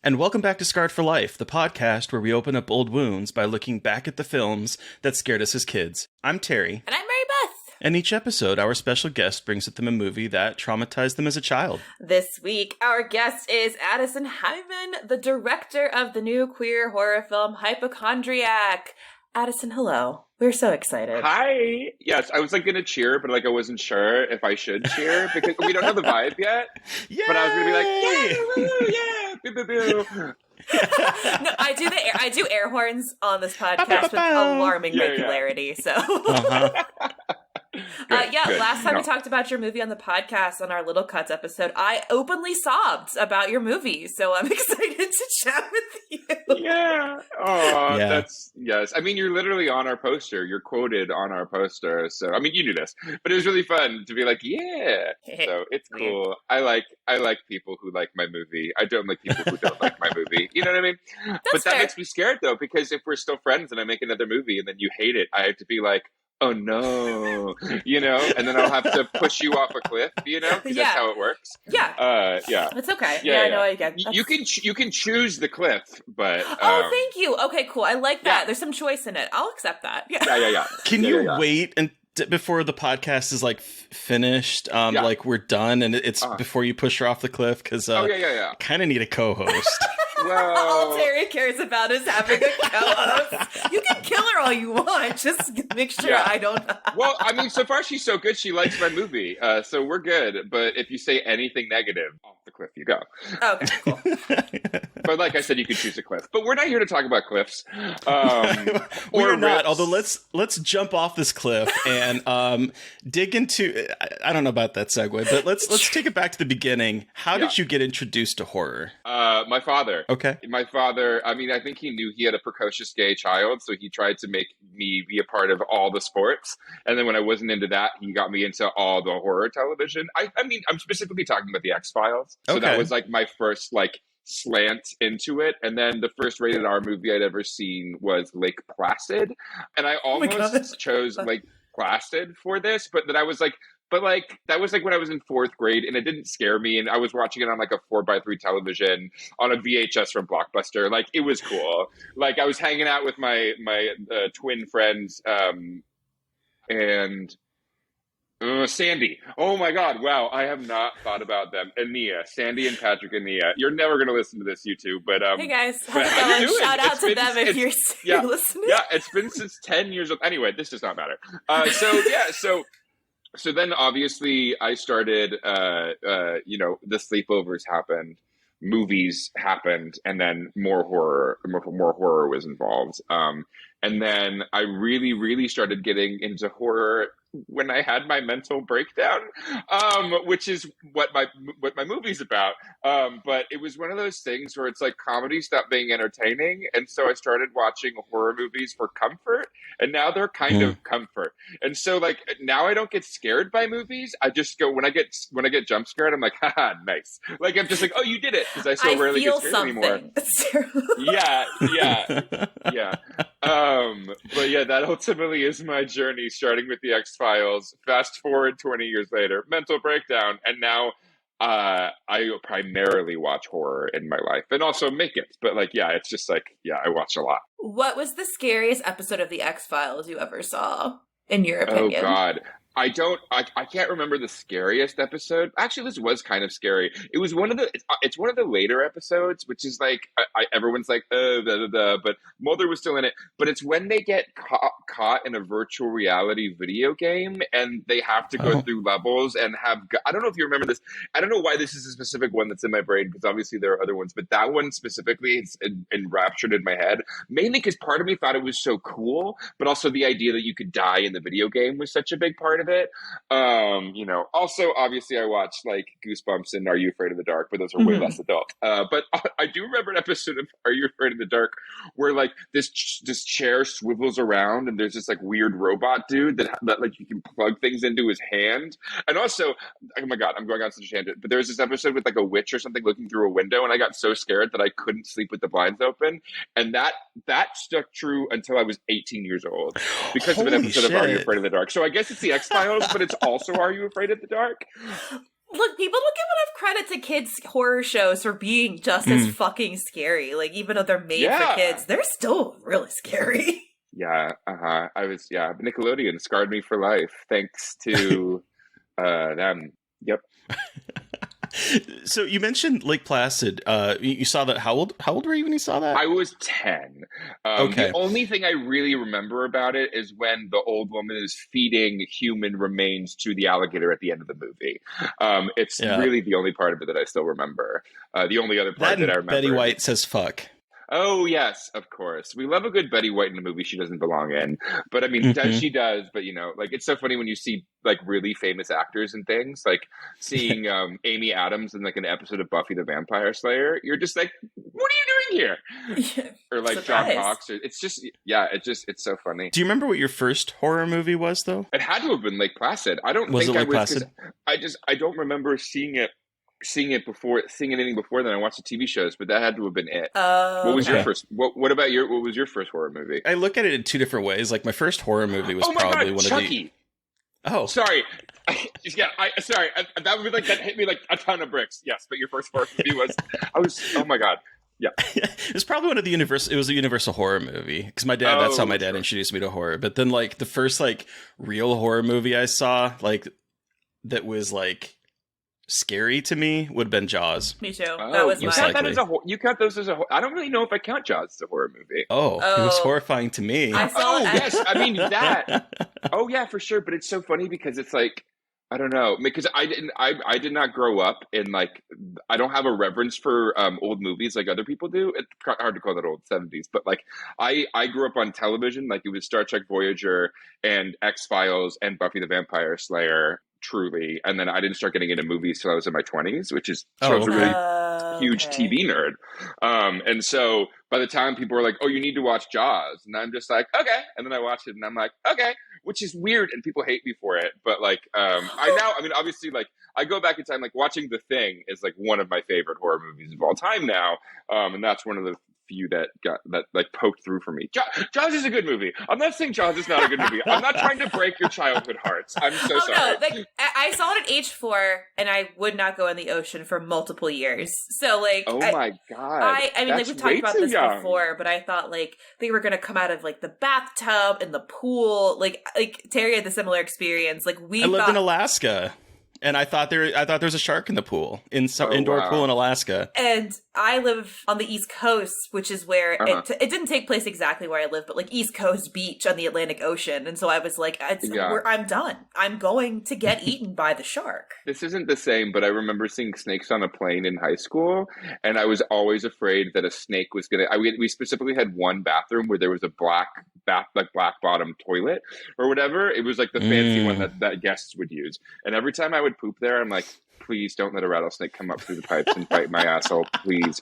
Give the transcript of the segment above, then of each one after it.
And welcome back to Scarred for Life, the podcast where we open up old wounds by looking back at the films that scared us as kids. I'm Terry. And I'm Mary Beth. And each episode, our special guest brings with them a movie that traumatized them as a child. This week, our guest is Addison Heimann, the director of the new queer horror film Hypochondriac. Addison, hello. We're so excited. Hi. Yes, I was going to cheer, but I wasn't sure if I should cheer because we don't know the vibe yet. Yay! But I was going to be like, yeah, boo, boo, boo. No, I do air horns on this podcast with alarming regularity. So, Good. Last time we talked about your movie on the podcast on our Little Cuts episode, I openly sobbed about your movie. So I'm excited to chat with you. Yeah. Oh, that's yes. I mean, you're literally on our poster. You're quoted on our poster. So I mean, you knew this, but it was really fun to be like, yeah. So it's cool. I like people who like my movie. I don't like people who don't like my movie. You know what I mean? But that makes me scared though, because if we're still friends and I make another movie and then you hate it, I have to be like, oh no, and then I'll have to push you off a cliff, because that's how it works. Yeah. It's okay. Yeah, I know. I get you can choose the cliff, but oh, thank you. Okay, cool. I like that. There's some choice in it. I'll accept that. Yeah. Can you wait and before the podcast is finished, like we're done, and it's before you push her off the cliff? Because kind of need a co-host. Well, all Terry cares about is having a co-host. You can kill her all you want. Just make sure I don't. Well, I mean, so far she's so good. She likes my movie, so we're good. But if you say anything negative, off the cliff you go. Okay, cool. But like I said, you could choose a cliff. But we're not here to talk about cliffs. We're not. Although let's jump off this cliff and dig into. I don't know about that segue, but let's take it back to the beginning. How did you get introduced to horror? My father. Okay. My father, I mean, I think he knew he had a precocious gay child, so he tried to make me be a part of all the sports. And then when I wasn't into that, he got me into all the horror television. I mean, I'm specifically talking about the X-Files. So that was my first slant into it. And then the first rated R movie I'd ever seen was Lake Placid. And I almost chose Lake Placid for this, but then I was like, that was when I was in fourth grade, and it didn't scare me. And I was watching it on a 4x3 television on a VHS from Blockbuster. It was cool. I was hanging out with my twin friends, and Sandy. Oh my God. Wow. I have not thought about them. And Nia, Sandy and Patrick and Nia. You're never going to listen to this, you two, but hey guys, how's it going? Shout out to them if you're listening. Yeah, it's been since 10 years old. Anyway, this does not matter. So then obviously I started, the sleepovers happened, movies happened, and then more horror was involved. And then I really, really started getting into horror when I had my mental breakdown, which is what my movie's about. But it was one of those things where it's comedy stopped being entertaining. And so I started watching horror movies for comfort, and now they're kind of comfort. And so now I don't get scared by movies. I just go, when I get jump scared, I'm like, haha, nice. I'm just like, oh, you did it. Cause I so rarely get scared anymore. Yeah. But yeah, that ultimately is my journey, starting with the X-Files. Fast forward 20 years later, mental breakdown, and now I primarily watch horror in my life, and also make it. But it's just I watch a lot. What was the scariest episode of the X-Files you ever saw, in your opinion? Oh God. I can't remember the scariest episode. Actually, this was kind of scary. It was it's one of the later episodes, which is everyone's blah, blah, blah, but Mulder was still in it. But it's when they get caught in a virtual reality video game, and they have to go through levels and I don't know if you remember this. I don't know why this is a specific one that's in my brain, because obviously there are other ones, but that one specifically is enraptured in my head, mainly because part of me thought it was so cool, but also the idea that you could die in the video game was such a big part of it. Also obviously I watched Goosebumps and Are You Afraid of the Dark, but those are way less adult. But I do remember an episode of Are You Afraid of the Dark where this chair swivels around, and there's this weird robot dude that you can plug things into his hand. And also, oh my God, I'm going on such a tangent, but there's this episode with a witch or something looking through a window, and I got so scared that I couldn't sleep with the blinds open. And that stuck true until I was 18 years old because of an episode of Are You Afraid of the Dark. So I guess it's the X-Files, but it's also Are You Afraid of the Dark? Look, people don't give enough credit to kids' horror shows for being just as fucking scary. Like, even though they're made for kids, they're still really scary. Yeah, Nickelodeon scarred me for life thanks to them. Yep. So you mentioned Lake Placid. You saw that. How old were you when you saw that? I was 10. Okay. The only thing I really remember about it is when the old woman is feeding human remains to the alligator at the end of the movie. It's really the only part of it that I still remember. The only other part that I remember. Betty White says fuck. Oh, yes, of course. We love a good Betty White in a movie she doesn't belong in. But I mean, she does. But, you know, like, it's so funny when you see, like, really famous actors and things. Like, seeing Amy Adams in, like, an episode of Buffy the Vampire Slayer. You're just like, what are you doing here? Or, like, John Hawkes. It's just, it's so funny. Do you remember what your first horror movie was, though? It had to have been Lake Placid. I don't think I was. I don't remember seeing anything before then. I watched the TV shows, but that had to have been it. What was your first? What was your first horror movie? I look at it in two different ways. Like, my first horror movie was probably one Chucky. of the. Oh, sorry. Sorry. That would be like, that hit me like a ton of bricks. Yes, but your first horror movie was. Oh my god. Yeah. It was probably one of the Universal. It was a Universal horror movie because my dad. That's how my dad introduced me to horror. But then, like, the first like real horror movie I saw, like, that was like scary to me would have been Jaws. Me too. That was you count that as you count those as a. I don't really know if I count Jaws as a horror movie. Oh, it was horrifying to me. Yes, I mean that. Oh yeah, for sure. But it's so funny because it's like, I don't know, because I did not grow up in, like, I don't have a reverence for old movies like other people do. It's hard to call that old 70s, but like I grew up on television. Like, it was Star Trek Voyager and X-Files and Buffy the Vampire Slayer. Truly. And then I didn't start getting into movies till I was in my 20s, which is a really huge TV nerd. And so by the time people were like, oh, you need to watch Jaws. And I'm just like, okay. And then I watched it and I'm like, okay, which is weird. And people hate me for it. But like, obviously, like, I go back in time, like, watching The Thing is like one of my favorite horror movies of all time now. And that's one of the few that poked through for me. Jaws is a good movie. I'm not saying Jaws is not a good movie. I'm not trying to break your childhood hearts. I'm so sorry. No, like, I saw it at age 4, and I would not go in the ocean for multiple years. So, like, my god, I mean, like, we talked about this before, but I thought, like, they were gonna come out of, like, the bathtub and the pool. Like Terry had the similar experience. Like, I lived in Alaska. And I thought there was a shark in the pool, in some indoor pool in Alaska. And I live on the East Coast, which is where it didn't take place exactly where I live, but like East Coast beach on the Atlantic Ocean. And so I was like, I'm done. I'm going to get eaten by the shark. This isn't the same, but I remember seeing snakes on a plane in high school, and I was always afraid that a snake was gonna. We specifically had one bathroom where there was a black bottom toilet or whatever. It was like the fancy one that guests would use, and every time I would poop there, I'm like, please don't let a rattlesnake come up through the pipes and bite my asshole. Please.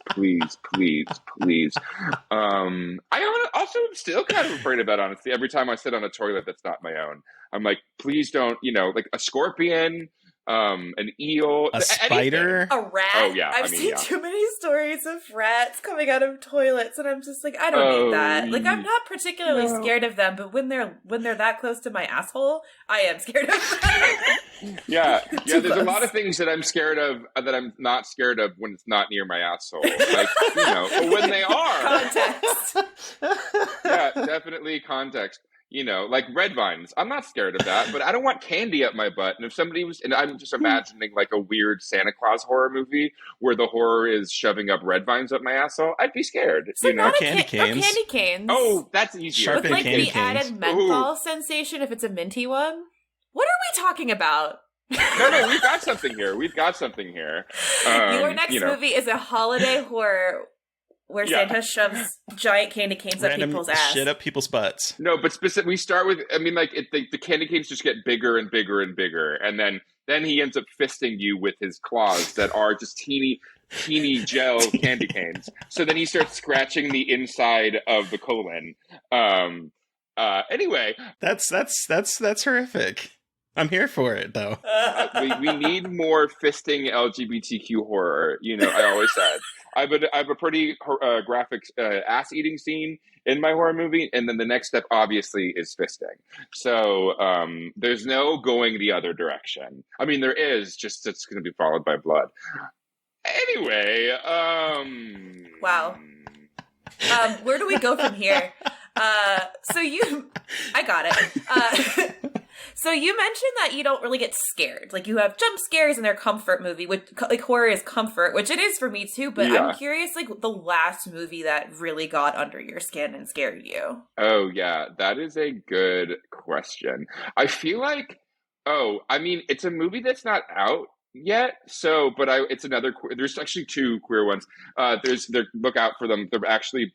I also am still kind of afraid of that, honestly. Every time I sit on a toilet that's not my own, I'm like, please don't, like a scorpion, an eel, a spider, a rat. Oh yeah, I've seen too many stories of rats coming out of toilets, and I'm just like, I don't need that. Like, I'm not particularly scared of them, but when they're that close to my asshole, I am scared of them. Yeah. There's a lot of things that I'm scared of that I'm not scared of when it's not near my asshole. Like, but when they are, context. Yeah, definitely context. Like red vines. I'm not scared of that, but I don't want candy up my butt. And if somebody was, and I'm just imagining like a weird Santa Claus horror movie where the horror is shoving up red vines up my asshole, I'd be scared. So not candy canes. Candy canes. Oh, that's easier. With like the added menthol sensation if it's a minty one. What are we talking about? No, we've got something here. Your next movie is a holiday horror where Santa shoves giant candy canes up people's ass. Shit up people's butts. No, but we start with, the candy canes just get bigger and bigger and bigger. And then he ends up fisting you with his claws that are just teeny gel candy canes. So then he starts scratching the inside of the colon. Anyway. That's horrific. I'm here for it, though. We need more fisting LGBTQ horror. I always said. I have a pretty graphic ass eating scene in my horror movie, and then the next step obviously is fisting. So there's no going the other direction. I mean, there is, just it's going to be followed by blood. Anyway, wow. Where do we go from here? I got it. So you mentioned that you don't really get scared. Like, you have jump scares in their comfort movie, which, like, horror is comfort, which it is for me too, but I'm curious, like, the last movie that really got under your skin and scared you. Oh, yeah, that is a good question. I feel like, it's a movie that's not out yet, it's another, there's actually two queer ones. Look out for them. They're actually,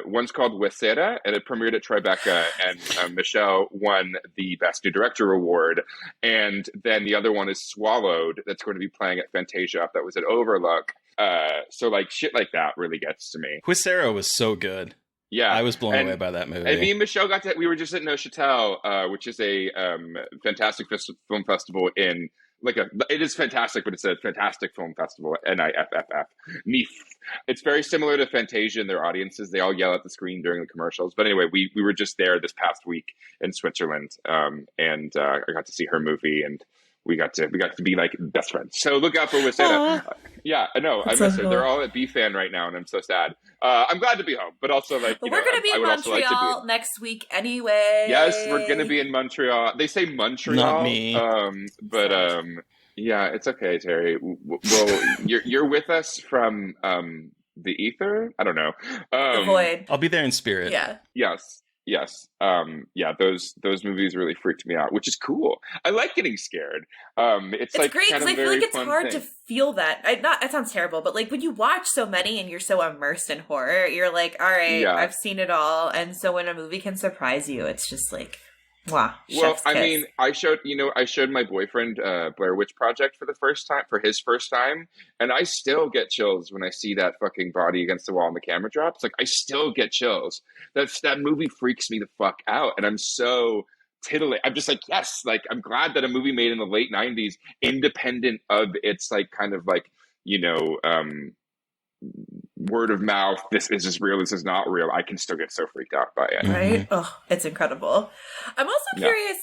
one's called Wesera, and it premiered at Tribeca, and Michelle won the Best New Director award. And then the other one is Swallowed, that's going to be playing at Fantasia, that was at Overlook. So like shit like that really gets to me. Wesera was so good. Yeah, I was blown away by that movie. And me and Michelle we were just at Neuchâtel, which is a fantastic film festival in. It is fantastic, but it's a fantastic film festival. NIFFF. NIF. It's very similar to Fantasia and their audiences. They all yell at the screen during the commercials. But anyway, we were just there this past week in Switzerland, and I got to see her movie, and we got to be like best friends. So look out for Wesera. Yeah, I know. I miss her. Cool. They're all at B-Fan right now, and I'm so sad. I'm glad to be home, but also we're going to be in Montreal next week anyway. Yes, we're going to be in Montreal. They say Montreal. Not me. Yeah, it's okay, Terry. Well, you're with us from the ether. I don't know. The void. I'll be there in spirit. Yeah. Yes. Those movies really freaked me out, which is cool. I like getting scared. It's like great because I feel like it's hard thing. To feel that. That sounds terrible, but like when you watch so many and you're so immersed in horror, you're like, all right, I've seen it all. And so when a movie can surprise you, it's just like, wow. Well, I mean, I showed my boyfriend Blair Witch Project for his first time, and I still get chills when I see that fucking body against the wall and the camera drops. Like, I still get chills. That movie freaks me the fuck out, and I'm so titillated. I'm just like, yes, like, I'm glad that a movie made in the late 90s, independent of its like kind of like, word of mouth, this is real, this is not real, I can still get so freaked out by it. Right? Mm-hmm. Oh, it's incredible. I'm also curious,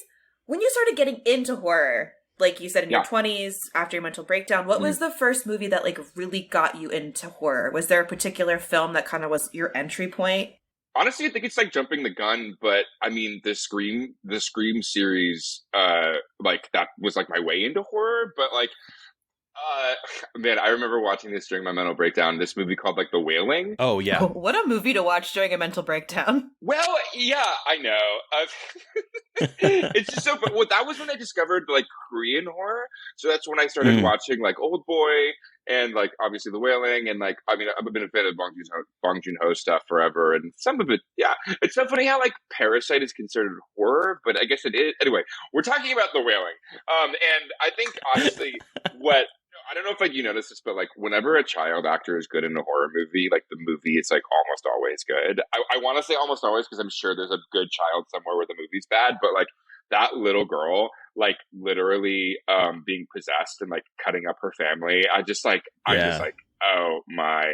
when you started getting into horror, like you said in your 20s, after your mental breakdown, what was the first movie that like really got you into horror? Was there a particular film that kind of was your entry point? Honestly, I think it's like jumping the gun, but I mean, the Scream series, like that was like my way into horror, but like, man, I remember watching this during my mental breakdown. This movie called like The Wailing. Oh yeah, what a movie to watch during a mental breakdown. Well, yeah, I know. It's just so. But that was when I discovered like Korean horror. So that's when I started watching like Old Boy and like obviously The Wailing, and like I mean I've been a fan of Bong Joon-ho stuff forever, and some of it, yeah. It's so funny how like Parasite is considered horror, but I guess it is. Anyway, we're talking about The Wailing, and I think honestly what. I don't know if like you notice this, but like whenever a child actor is good in a horror movie, like the movie is like almost always good. I want to say almost always because I'm sure there's a good child somewhere where the movie's bad, but like that little girl, like literally being possessed and like cutting up her family, I'm just like, oh my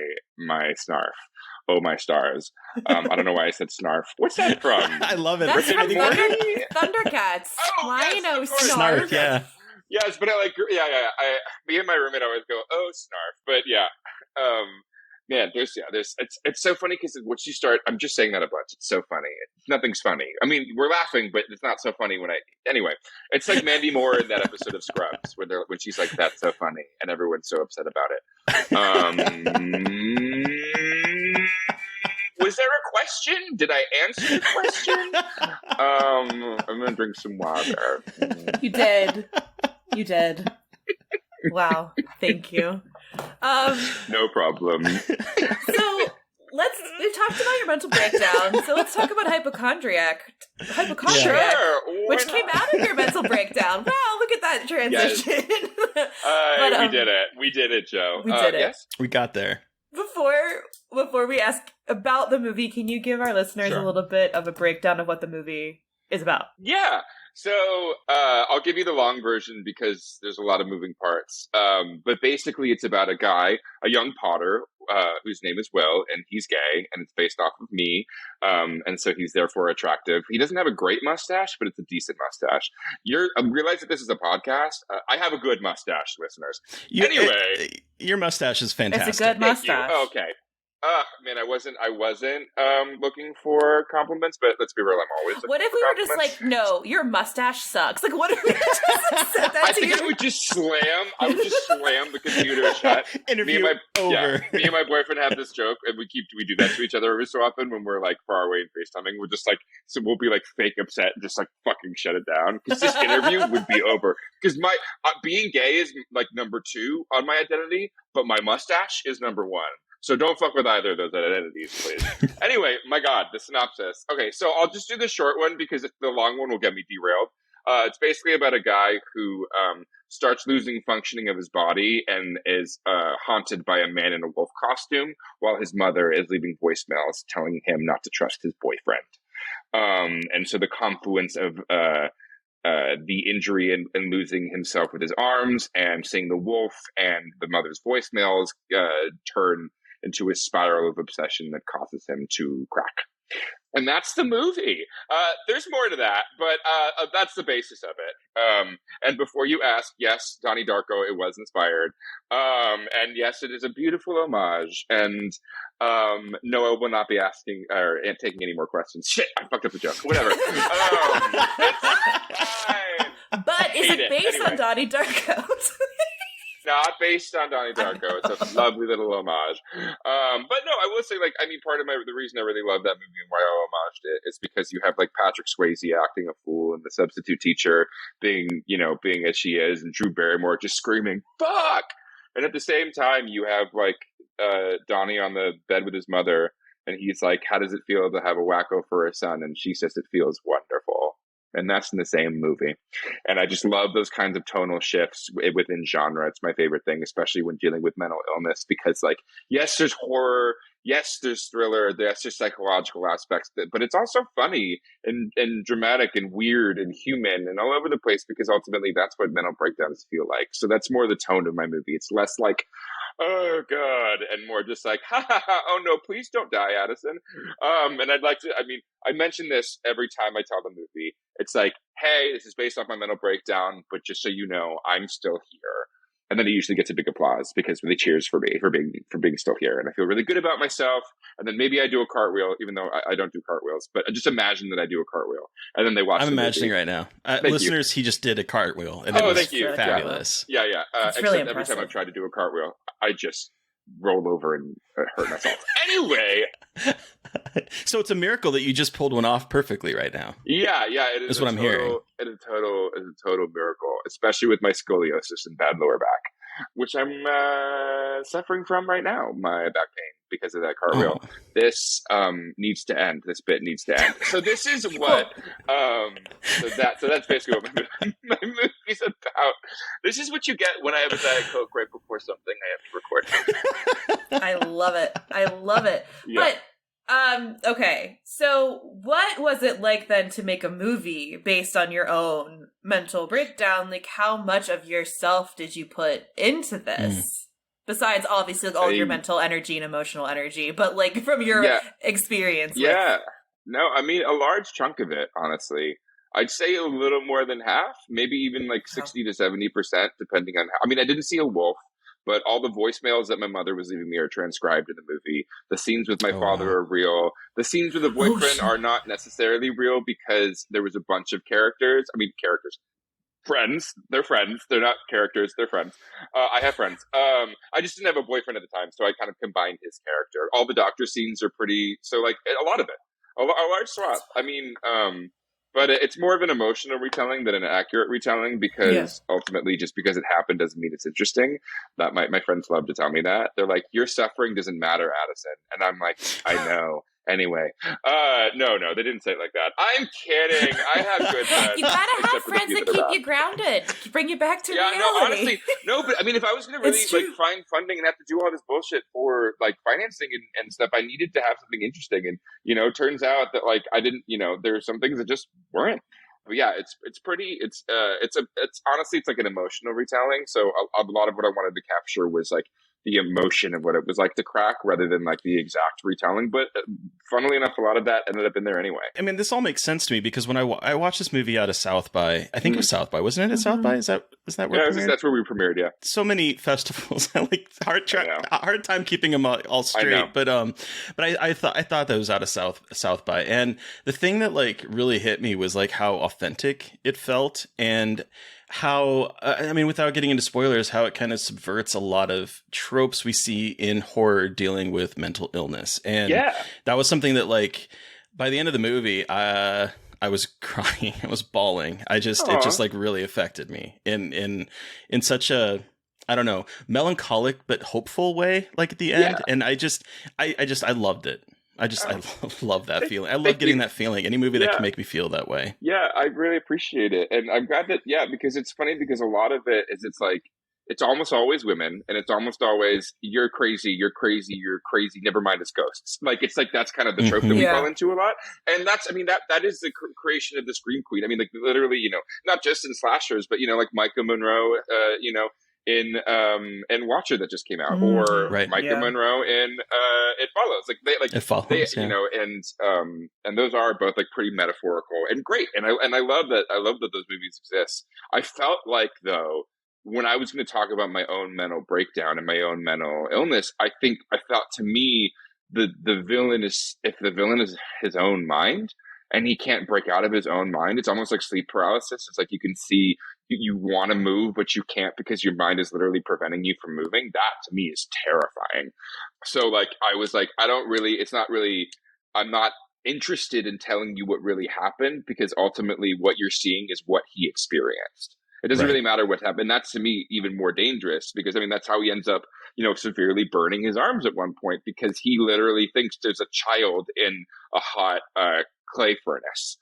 snarf. Oh my stars. I don't know why I said snarf. What's that from? I love it. That's from Thundercats. Rhino snarf, yeah. Yes, but I like, me and my roommate always go, oh, snarf. But yeah, man, it's so funny because once you start, I'm just saying that a bunch. It's so funny. Nothing's funny. I mean, we're laughing, but it's not so funny anyway, it's like Mandy Moore in that episode of Scrubs when she's like, that's so funny. And everyone's so upset about it. Was there a question? Did I answer the question? I'm going to drink some water. You did. Wow. Thank you. No problem. So we've talked about your mental breakdown. So let's talk about Hypochondriac, which came out of your mental breakdown. Wow, look at that transition. Yes. We did it, Joe. We did it. Yes? We got there. Before we ask about the movie, can you give our listeners a little bit of a breakdown of what the movie is about? Yeah. So I'll give you the long version because there's a lot of moving parts. But basically, it's about a young Potter, whose name is Will, and he's gay, and it's based off of me. And so he's therefore attractive. He doesn't have a great mustache, but it's a decent mustache. I realize that this is a podcast. I have a good mustache, listeners. Anyway, your mustache is fantastic. It's a good mustache. Okay. Man, I wasn't looking for compliments, but let's be real, I'm always looking What if we were just like, no, your mustache sucks? Like, what if we just said that I think I would just slam the computer shut. Interview over. Yeah, me and my boyfriend have this joke, and we do that to each other every so often when we're like far away and FaceTiming. We're just like, so we'll be like fake upset and just like fucking shut it down because this interview would be over. Because my being gay is like number 2 on my identity, but my mustache is number 1. So don't fuck with either of those identities, please. Anyway, my God, the synopsis. Okay, so I'll just do the short one because the long one will get me derailed. It's basically about a guy who starts losing functioning of his body and is haunted by a man in a wolf costume while his mother is leaving voicemails telling him not to trust his boyfriend. And so the confluence of the injury and losing himself with his arms and seeing the wolf and the mother's voicemails turn into a spiral of obsession that causes him to crack. And that's the movie. There's more to that, but that's the basis of it. And before you ask, yes, Donnie Darko, it was inspired. And yes, it is a beautiful homage. And Noah will not be asking or taking any more questions. Shit, I fucked up the joke. Whatever. It's fine. But is it based on Donnie Darko? Not based on Donnie Darko. It's a lovely little homage. But no, I will say, like, I mean, part of the reason I really love that movie and why I homaged it is because you have like Patrick Swayze acting a fool and the substitute teacher being as she is, and Drew Barrymore just screaming "fuck," and at the same time you have like Donnie on the bed with his mother, and he's like, "How does it feel to have a wacko for a son?" And she says, "It feels wonderful." And that's in the same movie. And I just love those kinds of tonal shifts within genre. It's my favorite thing, especially when dealing with mental illness, because like, yes, there's horror. Yes, there's thriller. Yes, there's psychological aspects, but it's also funny and dramatic and weird and human and all over the place, because ultimately that's what mental breakdowns feel like. So that's more the tone of my movie. It's less like, oh God, and more just like, ha ha ha, oh no, please don't die, Addison. And I mention this every time I tell the movie. It's like, hey, this is based off my mental breakdown, but just so you know, I'm still here. And then it usually gets a big applause because they cheers for me for being still here, and I feel really good about myself. And then maybe I do a cartwheel, even though I don't do cartwheels. But just imagine that I do a cartwheel, and then they watch. I'm imagining right now, listeners. He just did a cartwheel, and it was thank you. Fabulous. Yeah. It's really except every time I've tried to do a cartwheel, I just roll over and hurt myself. Anyway. So it's a miracle that you just pulled one off perfectly right now. Yeah, it is. That's what I'm hearing. It's a total miracle, especially with my scoliosis and bad lower back, which I'm suffering from right now. My back pain because of that cartwheel. Oh. This needs to end. This bit needs to end. So this is what. So that's basically what my movie's about. This is what you get when I have a Diet Coke right before something I have to record. I love it. Yeah. But okay, so what was it like then to make a movie based on your own mental breakdown? Like, how much of yourself did you put into this? Besides, obviously, all your mental energy and emotional energy, but like from your experience. Yeah. No, I mean, a large chunk of it, honestly. I'd say a little more than half, maybe even like 60 to 70%, depending on how. I mean, I didn't see a wolf. But all the voicemails that my mother was leaving me are transcribed in the movie. The scenes with my father are real. The scenes with the boyfriend are not necessarily real because there was a bunch of characters. I mean, characters. Friends. They're friends. They're not characters. They're friends. I have friends. I just didn't have a boyfriend at the time, so I kind of combined his character. All the doctor scenes are pretty... So, like, a lot of it. A large swath. I mean... But it's more of an emotional retelling than an accurate retelling because ultimately, just because it happened doesn't mean it's interesting. That my friends love to tell me that. They're like, your suffering doesn't matter, Addison. And I'm like, I know. Anyway, no, they didn't say it like that. I'm kidding. I have good friends. You gotta have friends that keep you grounded, bring you back to reality. No, honestly, no. But I mean, if I was going to really like find funding and have to do all this bullshit for like financing and stuff, I needed to have something interesting. And it turns out that like I didn't. There are some things that just weren't. yeah, it's pretty. It's honestly, it's like an emotional retelling. So a lot of what I wanted to capture was like the emotion of what it was like to crack, rather than like the exact retelling. But funnily enough, a lot of that ended up in there anyway. I mean, this all makes sense to me because when I watched this movie out of South by, I think it was South by, wasn't it? At South by, is that where? Yeah, that's where we premiered. Yeah, so many festivals. Like hard time keeping them all straight. But I thought that was out of South by, and the thing that like really hit me was like how authentic it felt, and how I mean, without getting into spoilers, how it kind of subverts a lot of tropes we see in horror dealing with mental illness. And that was something that like by the end of the movie, I was crying, I was bawling. It just like really affected me in such a, I don't know, melancholic but hopeful way, like at the end. And I loved it. I love that feeling. I love getting that feeling. Any movie that can make me feel that way. Yeah, I really appreciate it. And I'm glad that, because it's funny because a lot of it is, it's like, it's almost always women, and it's almost always, you're crazy, never mind, it's ghosts. Like, it's like, that's kind of the trope that we fall into a lot. And that's, I mean, that is the creation of the Scream Queen. I mean, like, literally, not just in slashers, but, like Micah Monroe, in Watcher that just came out, or Micah Monroe in It Follows. Like It Follows, and those are both like pretty metaphorical and great. And I love that those movies exist. I felt like, though, when I was going to talk about my own mental breakdown and my own mental illness, I felt, to me, the villain is, if the villain is his own mind and he can't break out of his own mind, it's almost like sleep paralysis. It's like you can see, you want to move, but you can't because your mind is literally preventing you from moving. That, to me, is terrifying. So, like, I was like, I'm not interested in telling you what really happened, because ultimately what you're seeing is what he experienced. It doesn't really matter what happened. That's, to me, even more dangerous, because, I mean, that's how he ends up, severely burning his arms at one point, because he literally thinks there's a child in a hot clay furnace,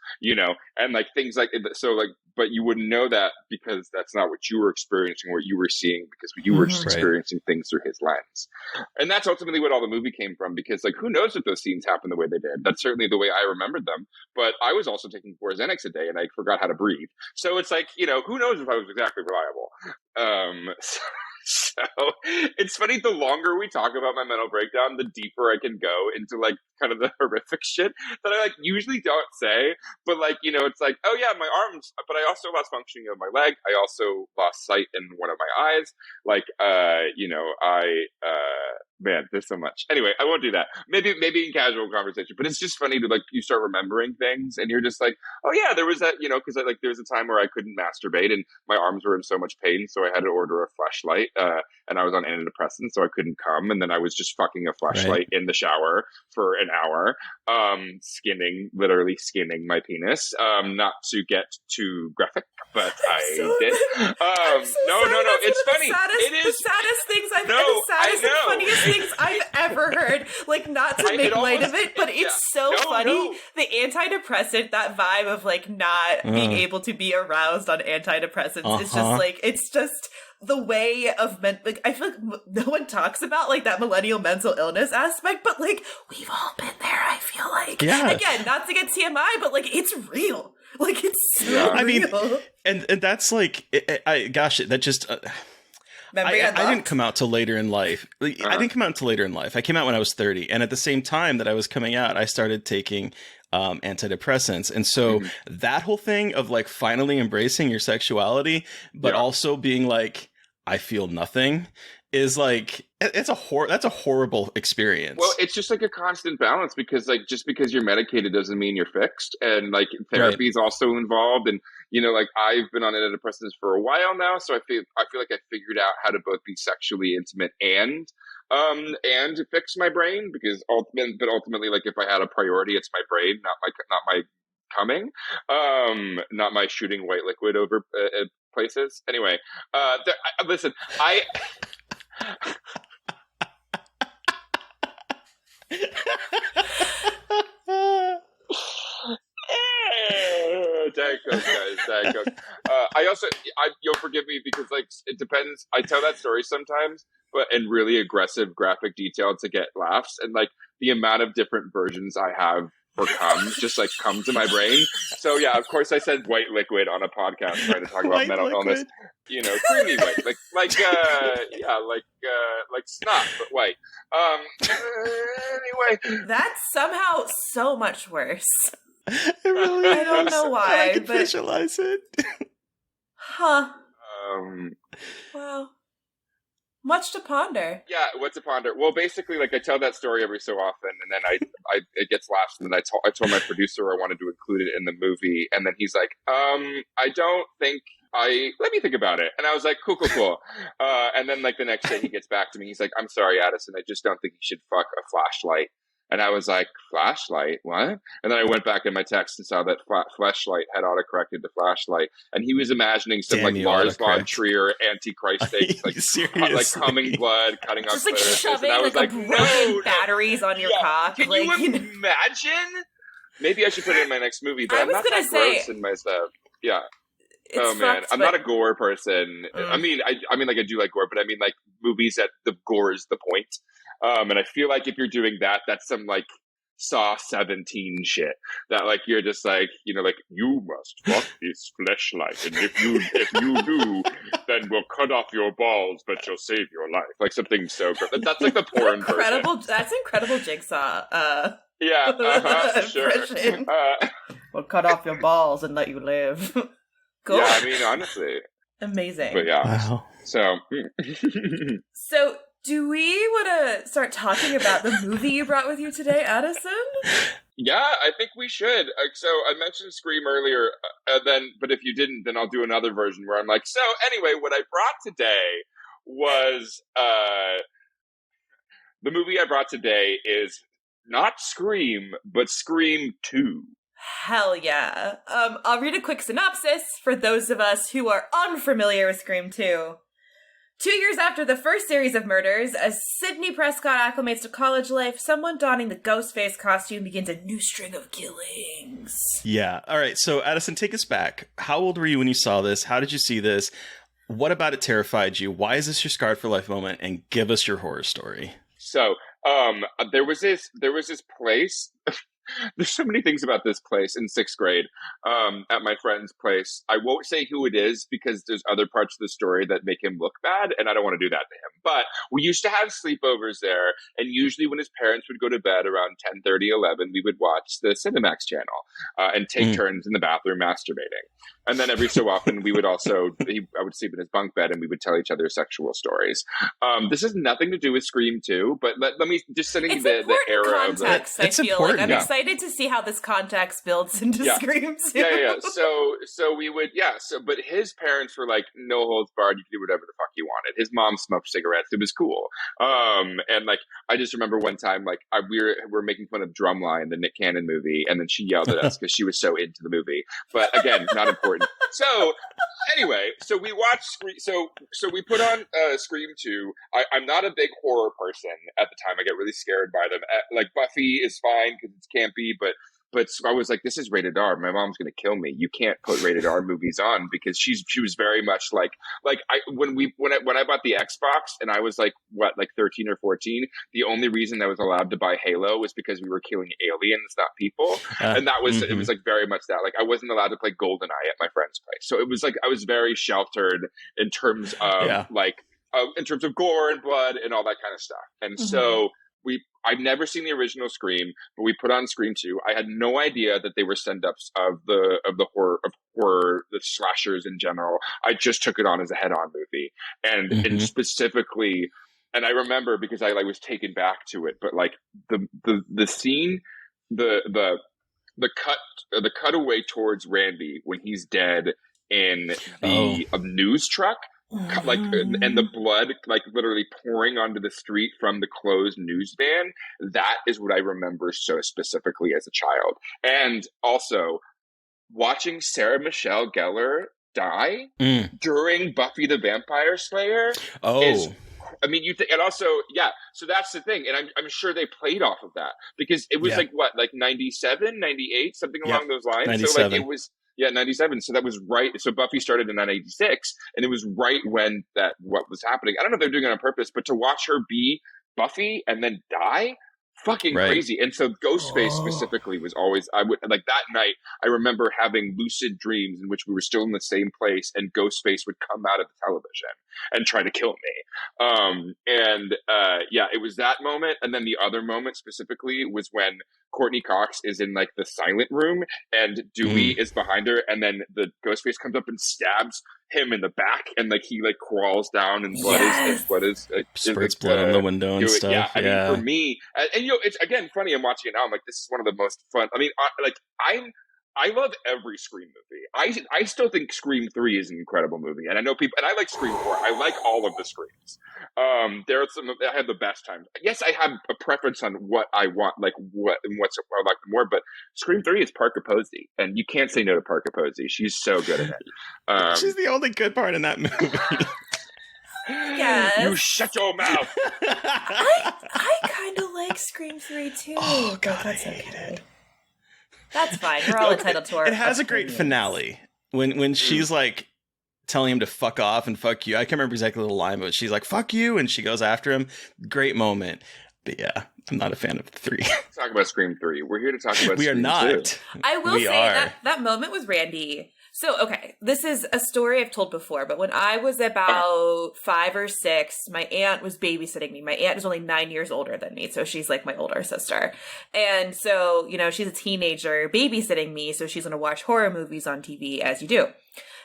and like things like, so like, but you wouldn't know that because that's not what you were experiencing, what you were seeing, because you were just experiencing things through his lens. And that's ultimately what all the movie came from, because like, who knows if those scenes happened the way they did? That's certainly the way I remembered them. But I was also taking 4 Xanax a day, and I forgot how to breathe. So it's like, who knows if I was exactly reliable. So it's funny, the longer we talk about my mental breakdown, the deeper I can go into like kind of the horrific shit that I like usually don't say. But like, it's like, oh yeah, my arms, but I also lost functioning of my leg. I also lost sight in one of my eyes. Like, man, there's so much. Anyway, I won't do that. Maybe in casual conversation, but it's just funny to like, you start remembering things and you're just like, oh yeah, there was that, cause there was a time where I couldn't masturbate and my arms were in so much pain. So I had to order a fleshlight, and I was on antidepressants, so I couldn't come. And then I was just fucking a fleshlight in the shower for an hour, literally skinning my penis. Not to get too graphic, but I did. No, it's funny. It is the saddest things and funniest things I've ever heard. Like, not to make light of it, but it's so funny. No. The antidepressant, that vibe of like not being able to be aroused on antidepressants is just like, it's just the way of like, I feel like no one talks about like that millennial mental illness aspect, but like, we've all been there, I feel like. Yeah. Again, not to get TMI, but like, it's real. Like, it's so real. And that's like, that just... I didn't come out till later in life. I didn't come out until later in life. I came out when I was 30. And at the same time that I was coming out, I started taking antidepressants. And so that whole thing of like finally embracing your sexuality, but also being like, I feel nothing, is like, that's a horrible experience. Well, it's just like a constant balance, because like, just because you're medicated doesn't mean you're fixed. And like, therapy is also involved. And, like, I've been on antidepressants for a while now. So I feel like I figured out how to both be sexually intimate and fix my brain, because ultimately, like, if I had a priority, it's my brain, not my coming, not my shooting white liquid over places. Anyway, listen, Diet Coke, guys. Diet Coke. You'll forgive me, because like, it depends. I tell that story sometimes, but in really aggressive graphic detail to get laughs, and like the amount of different versions I have or cum, just like come to my brain. So yeah, of course I said white liquid on a podcast trying to talk about mental illness. You know, creamy white, like snot, but white. Anyway, that's somehow so much worse. It really I don't know why, I can but visualize it. Huh. Wow. Much to ponder. Yeah, what to ponder? Well, basically, like I tell that story every so often, and then I it gets lost. And then I told my producer I wanted to include it in the movie, and then he's like, I don't think let me think about it. And I was like, cool. And then like the next day he gets back to me. He's like, I'm sorry, Addison, I just don't think you should fuck a flashlight. And I was like, flashlight? What? And then I went back in my text and saw that flashlight had autocorrected the flashlight. And he was imagining some Lars von Trier Antichrist things, like coming blood, cutting off just like shoving like broken batteries on your cock. Can you imagine? Maybe I should put it in my next movie, but I'm not that gross in my stuff. Yeah. I'm not a gore person. I mean, like I do like gore, but I mean like movies that the gore is the point. And I feel like if you're doing that, that's some like Saw 17 shit that like you're just like, you know, like you must fuck this fleshlight, and if you do, then we'll cut off your balls, but you'll save your life. Like something so good. That's like the porn version. That's incredible Jigsaw. Yeah, sure. We'll cut off your balls and let you live. Cool. Yeah, I mean, honestly. Amazing. But yeah. Wow. So do we want to start talking about the movie you brought with you today, Addison? Yeah, I think we should. So I mentioned Scream earlier, but if you didn't, then I'll do another version where I'm like, so anyway, what I brought today was the movie I brought today is not Scream, but Scream 2. Hell yeah. I'll read a quick synopsis for those of us who are unfamiliar with Scream 2. 2 years after the first series of murders, as Sidney Prescott acclimates to college life, someone donning the Ghostface costume begins a new string of killings. Yeah. All right. So, Addison, take us back. How old were you when you saw this? How did you see this? What about it terrified you? Why is this your scarred for life moment? And give us your horror story. So, there was this place. There's so many things about this place in 6th grade, at my friend's place. I won't say who it is because there's other parts of the story that make him look bad, and I don't want to do that to him. But we used to have sleepovers there, and usually when his parents would go to bed around 10:30, 11, we would watch the Cinemax channel and take turns in the bathroom masturbating. And then every so often, we would also, I would sleep in his bunk bed, and we would tell each other sexual stories. This has nothing to do with Scream 2, but let me just setting the era of context. I feel like I'm excited to see how this context builds into Scream 2. Yeah. So we would, but his parents were like, no holds barred, you can do whatever the fuck you wanted. His mom smoked cigarettes. It was cool. And like, I just remember one time, like, we were making fun of Drumline, the Nick Cannon movie, and then she yelled at us because she was so into the movie. But again, not important. So anyway, so we watched Scream. So we put on Scream 2. I'm not a big horror person at the time. I get really scared by them. Like Buffy is fine because it's campy, but I was like, this is rated R. My mom's gonna kill me. You can't put rated R movies on because she was very much like when I bought the Xbox and I was like 13 or 14. The only reason I was allowed to buy Halo was because we were killing aliens, not people, and that was it was like very much that. Like I wasn't allowed to play GoldenEye at my friend's place, so it was like I was very sheltered in terms of in terms of gore and blood and all that kind of stuff, and so. I've never seen the original Scream, but we put on Scream 2. I had no idea that they were send-ups of the horror, the slashers in general. I just took it on as a head-on movie, and specifically, and I remember because I was taken back to it. But like the scene, the cutaway towards Randy when he's dead in the news truck. Like and the blood like literally pouring onto the street from the closed news van. That is what I remember so specifically as a child. And also watching Sarah Michelle Gellar die during Buffy the Vampire Slayer is, I mean, and also, so that's the thing. And I'm sure they played off of that because it was like 97, 98, something along those lines. 97. So like it was, 97. So that was right. So Buffy started in 1986, and it was right when what was happening. I don't know if they're doing it on purpose, but to watch her be Buffy and then die fucking crazy. And so Ghostface specifically was always, I would like that night, I remember having lucid dreams in which we were still in the same place and Ghostface would come out of the television and try to kill me. Yeah, it was that moment. And then the other moment specifically was when Courtney Cox is in like the silent room and Dewey is behind her, and then the Ghostface comes up and stabs him in the back, and like he like crawls down and blood is spurts blood on the window and stuff. Yeah, I mean, for me, and you know, it's again funny. I'm watching it now. I'm like, this is one of the most fun. I mean, I love every Scream movie. I still think Scream 3 is an incredible movie, and I know people, and I like Scream 4. I like all of the Screams. There are some I have the best times. Yes, I have a preference on what I want, like what's I like more. But Scream 3 is Parker Posey, and you can't say no to Parker Posey. She's so good at it. She's the only good part in that movie. Yes. You shut your mouth. I kind of like Scream 3 too. Oh God, that's okay. That's fine. We're all entitled to our. It has a great finale when she's like telling him to fuck off and fuck you. I can't remember exactly the line, but she's like "fuck you" and she goes after him. Great moment. But yeah, I'm not a fan of 3. Talk about Scream 3. We're here to talk about. We Scream are not. 2. I will say that moment with Randy. So, okay, this is a story I've told before, but when I was about 5 or 6, my aunt was babysitting me. My aunt is only 9 years older than me, so she's like my older sister. And so, you know, she's a teenager babysitting me, so she's going to watch horror movies on TV, as you do.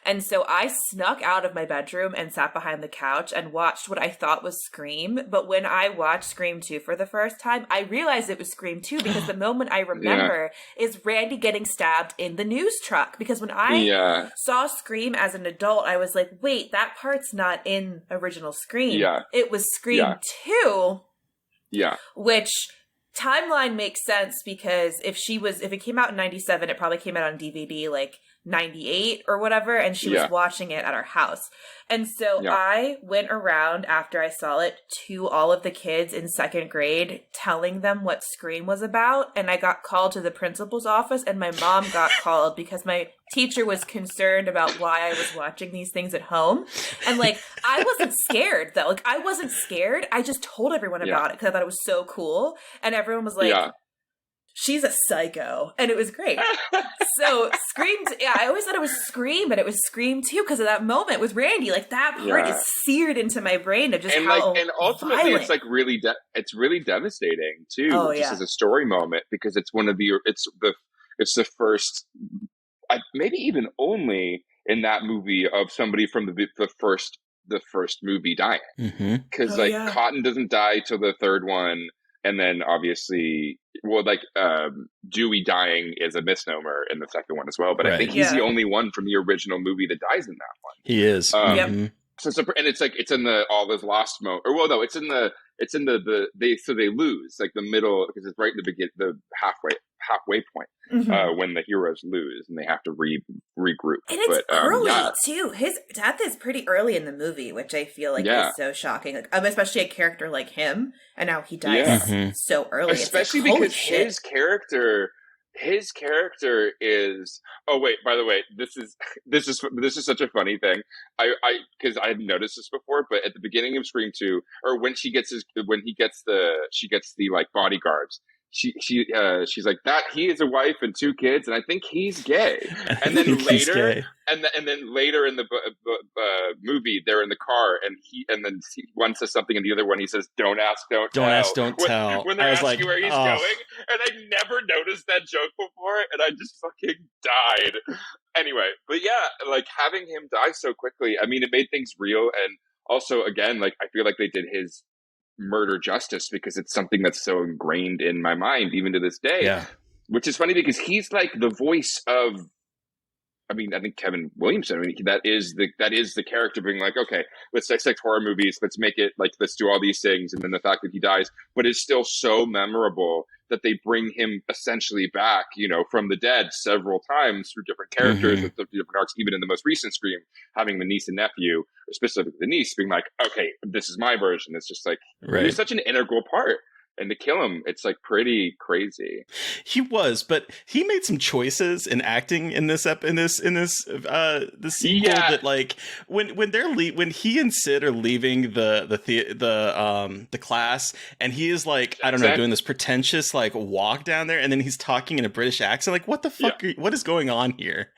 And so I snuck out of my bedroom and sat behind the couch and watched what I thought was Scream. But when I watched Scream 2 for the first time, I realized it was Scream 2 because the moment I remember is Randy getting stabbed in the news truck. Because when I saw Scream as an adult, I was like, wait, that part's not in original Scream. Yeah. It was Scream 2. Yeah. Which timeline makes sense because if it came out in 97, it probably came out on DVD like 98 or whatever, and she was watching it at our house. And so I went around after I saw it to all of the kids in 2nd grade telling them what Scream was about, and I got called to the principal's office, and my mom got called because my teacher was concerned about why I was watching these things at home. And like, I wasn't scared though. Like, I wasn't scared. I just told everyone about it because I thought it was so cool, and everyone was like, she's a psycho. And it was great. So Scream, I always thought it was Scream, but it was Scream 2 because of that moment with Randy. Like, that part is seared into my brain of just and how and ultimately violent. It's like really it's really devastating too, just as a story moment, because it's one of it's the first, maybe even only in that movie of somebody from the first movie dying, because Cotton doesn't die till the 3rd one. And then obviously, Dewey dying is a misnomer in the 2nd one as well. But I think he's the only one from the original movie that dies in that one. He is. So and it's in the all those lost moment. Or it's in the they lose like the middle, because it's right in the beginning, the halfway point when the heroes lose and they have to regroup. And it's early too. His death is pretty early in the movie, which I feel like is so shocking. Like, especially a character like him, and now he dies so early. Especially because his character is. Oh wait, by the way, this is such a funny thing. Because I had noticed this before, but at the beginning of Scream 2, or when she gets the like bodyguards. She's like that. He has a wife and 2 kids, and I think he's gay. And then later, and then later in the movie, they're in the car, and then one says something, and the other one he says, "Don't ask, don't tell." When they're asking where he's going, and I never noticed that joke before, and I just fucking died. Anyway, but like having him die so quickly, I mean, it made things real, and also again, like I feel like they did his murder justice because it's something that's so ingrained in my mind even to this day, which is funny because he's like the voice of, I think Kevin Williamson, that is the character being like, okay, let's dissect horror movies, let's make it like, let's do all these things, and then the fact that he dies, but it's still so memorable that they bring him essentially back, from the dead several times through different characters with different arcs, even in the most recent Scream, having the niece and nephew, or specifically the niece, being like, okay, this is my version. It's just like, you're such an integral part. and to kill him, it's like pretty crazy. He was, but he made some choices in acting in this sequel that like when he and Sid are leaving the class, and he is like, I don't know, doing this pretentious like walk down there, and then he's talking in a British accent. Like, what the fuck? What is going on here?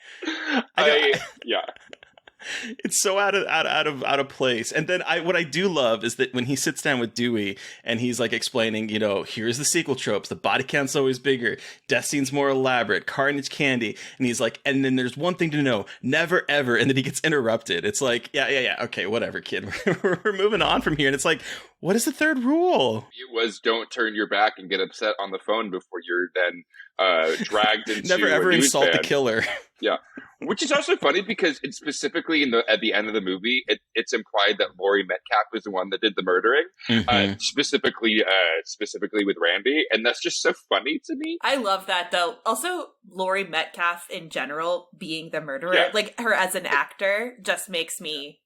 It's so out of place. And then what I do love is that when he sits down with Dewey and he's like explaining, you know, here's the sequel tropes: the body count's always bigger, death scene's more elaborate, carnage candy, and he's like, and then there's one thing to know: never ever. And then he gets interrupted. It's like, yeah, okay, whatever, kid. We're moving on from here. And it's like, what is the third rule? It was, don't turn your back and get upset on the phone before you're then dragged into never ever insult the killer. Yeah, which is also funny because it's specifically at the end of the movie, it's implied that Laurie Metcalf is the one that did the murdering, specifically with Randy, and that's just so funny to me. I love that though. Also, Laurie Metcalf in general being the murderer, like her as an actor, just makes me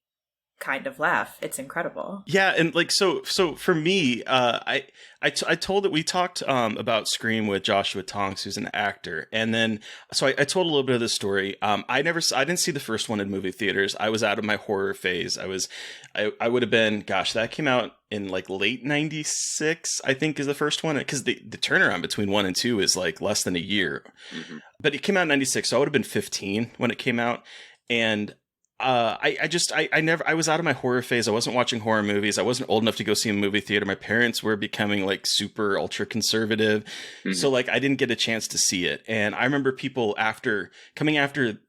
kind of laugh. It's incredible. Yeah, and like so for me, I told that we talked about Scream with Joshua Tonks, who's an actor, and then so I told a little bit of the story. I didn't see the first one in movie theaters. I was out of my horror phase. I would have been, gosh, that came out in like late '96, I think, is the first one, because the turnaround between 1 and 2 is like less than a year. Mm-hmm. But it came out in '96, so I would have been 15 when it came out, and I was out of my horror phase. I wasn't watching horror movies. I wasn't old enough to go see a movie theater. My parents were becoming like super ultra conservative. Mm-hmm. So like I didn't get a chance to see it. And I remember people coming after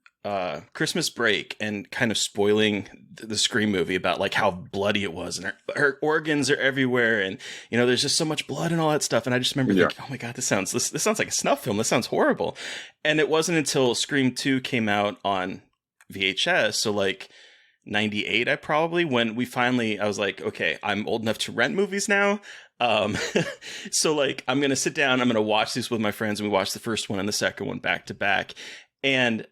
Christmas break and kind of spoiling the Scream movie about like how bloody it was, and her organs are everywhere, and you know there's just so much blood and all that stuff. And I just remember thinking, oh my god, this sounds like a snuff film. This sounds horrible. And it wasn't until Scream 2 came out on VHS, so like 98, when I was like, okay, I'm old enough to rent movies now. So like I'm gonna sit down, I'm gonna watch these with my friends, and we watched the first one and the second one back to back. And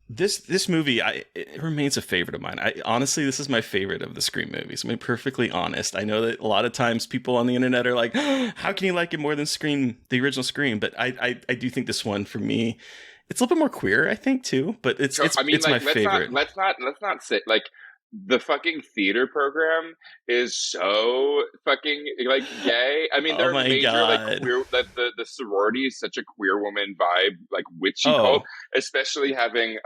this movie, it remains a favorite of mine. Honestly, this is my favorite of the Scream movies. I'm being perfectly honest. I know that a lot of times people on the internet are like, how can you like it more than Scream, the original Scream? But I do think this one, for me, it's a little bit more queer, I think, too. But it's my favorite. Let's not say like the fucking theater program is so fucking like gay. I mean, there are major like queer. The sorority is such a queer woman vibe, like witchy cult, especially having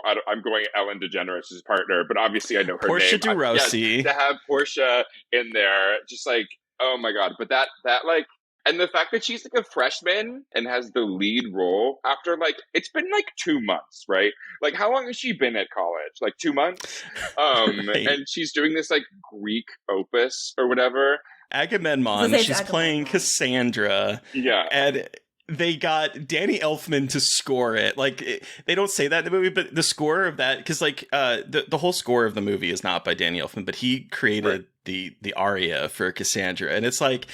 I'm going Ellen DeGeneres' as partner, but obviously I know her Portia name. DeRossi. To have Portia in there, just like, oh my god! But that like. And the fact that she's like a freshman and has the lead role after like, it's been like 2 months, right? Like, how long has she been at college? Like 2 months? Right. And she's doing this like Greek opus or whatever. Agamemnon, she's playing Cassandra. Yeah. And they got Danny Elfman to score it. Like, they don't say that in the movie, but the score of that, because like the whole score of the movie is not by Danny Elfman, but he created the aria for Cassandra. And it's like,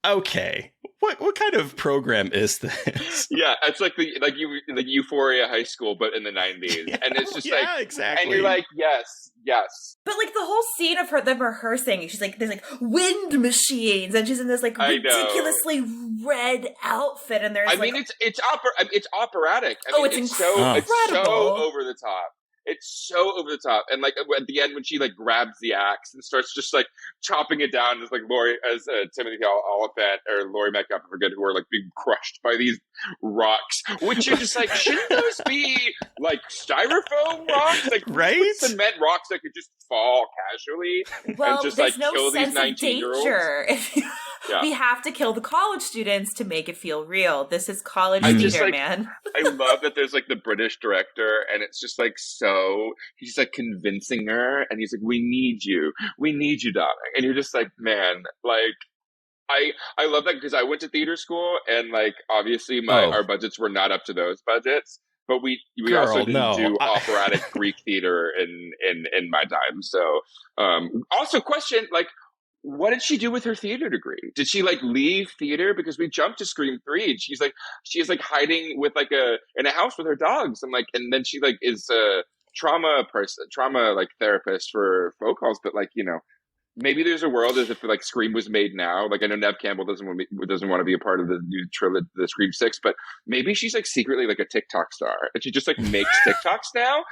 okay, what kind of program is this? Yeah, it's like the Euphoria High School, but in the 90s. Yeah, and it's just exactly. And you're like, yes. But like the whole scene of them rehearsing, she's like, there's like wind machines, and she's in this like ridiculously red outfit, and there's it's operatic. It's incredible. It's so over the top. It's so over the top. And like at the end when she like grabs the axe and starts just like chopping it down as like Timothy Oliphant or Laurie Metcalf, I forget, who are like being crushed by these rocks, which you're just like, shouldn't those be like styrofoam rocks? Like right? Cement rocks that could just fall casually and just like kill these 19-year-olds. We have to kill the college students to make it feel real. This is college theater, man. I love that there's like the British director, and it's just like he's like convincing her, and he's like, we need you, darling. And you're just like, man, like I love that, because I went to theater school, and like obviously our budgets were not up to those budgets. But we also didn't do operatic Greek theater in my time. So also question, like, what did she do with her theater degree? Did she like leave theater? Because we jumped to Scream 3, and she is like hiding with like in a house with her dogs, and then she like is a trauma like therapist for phone calls. But like, you know, maybe there's a world as if like Scream was made now. Like I know Nev Campbell doesn't want to be a part of the new trilogy, the Scream 6, but maybe she's like secretly like a TikTok star and she just like makes TikToks now.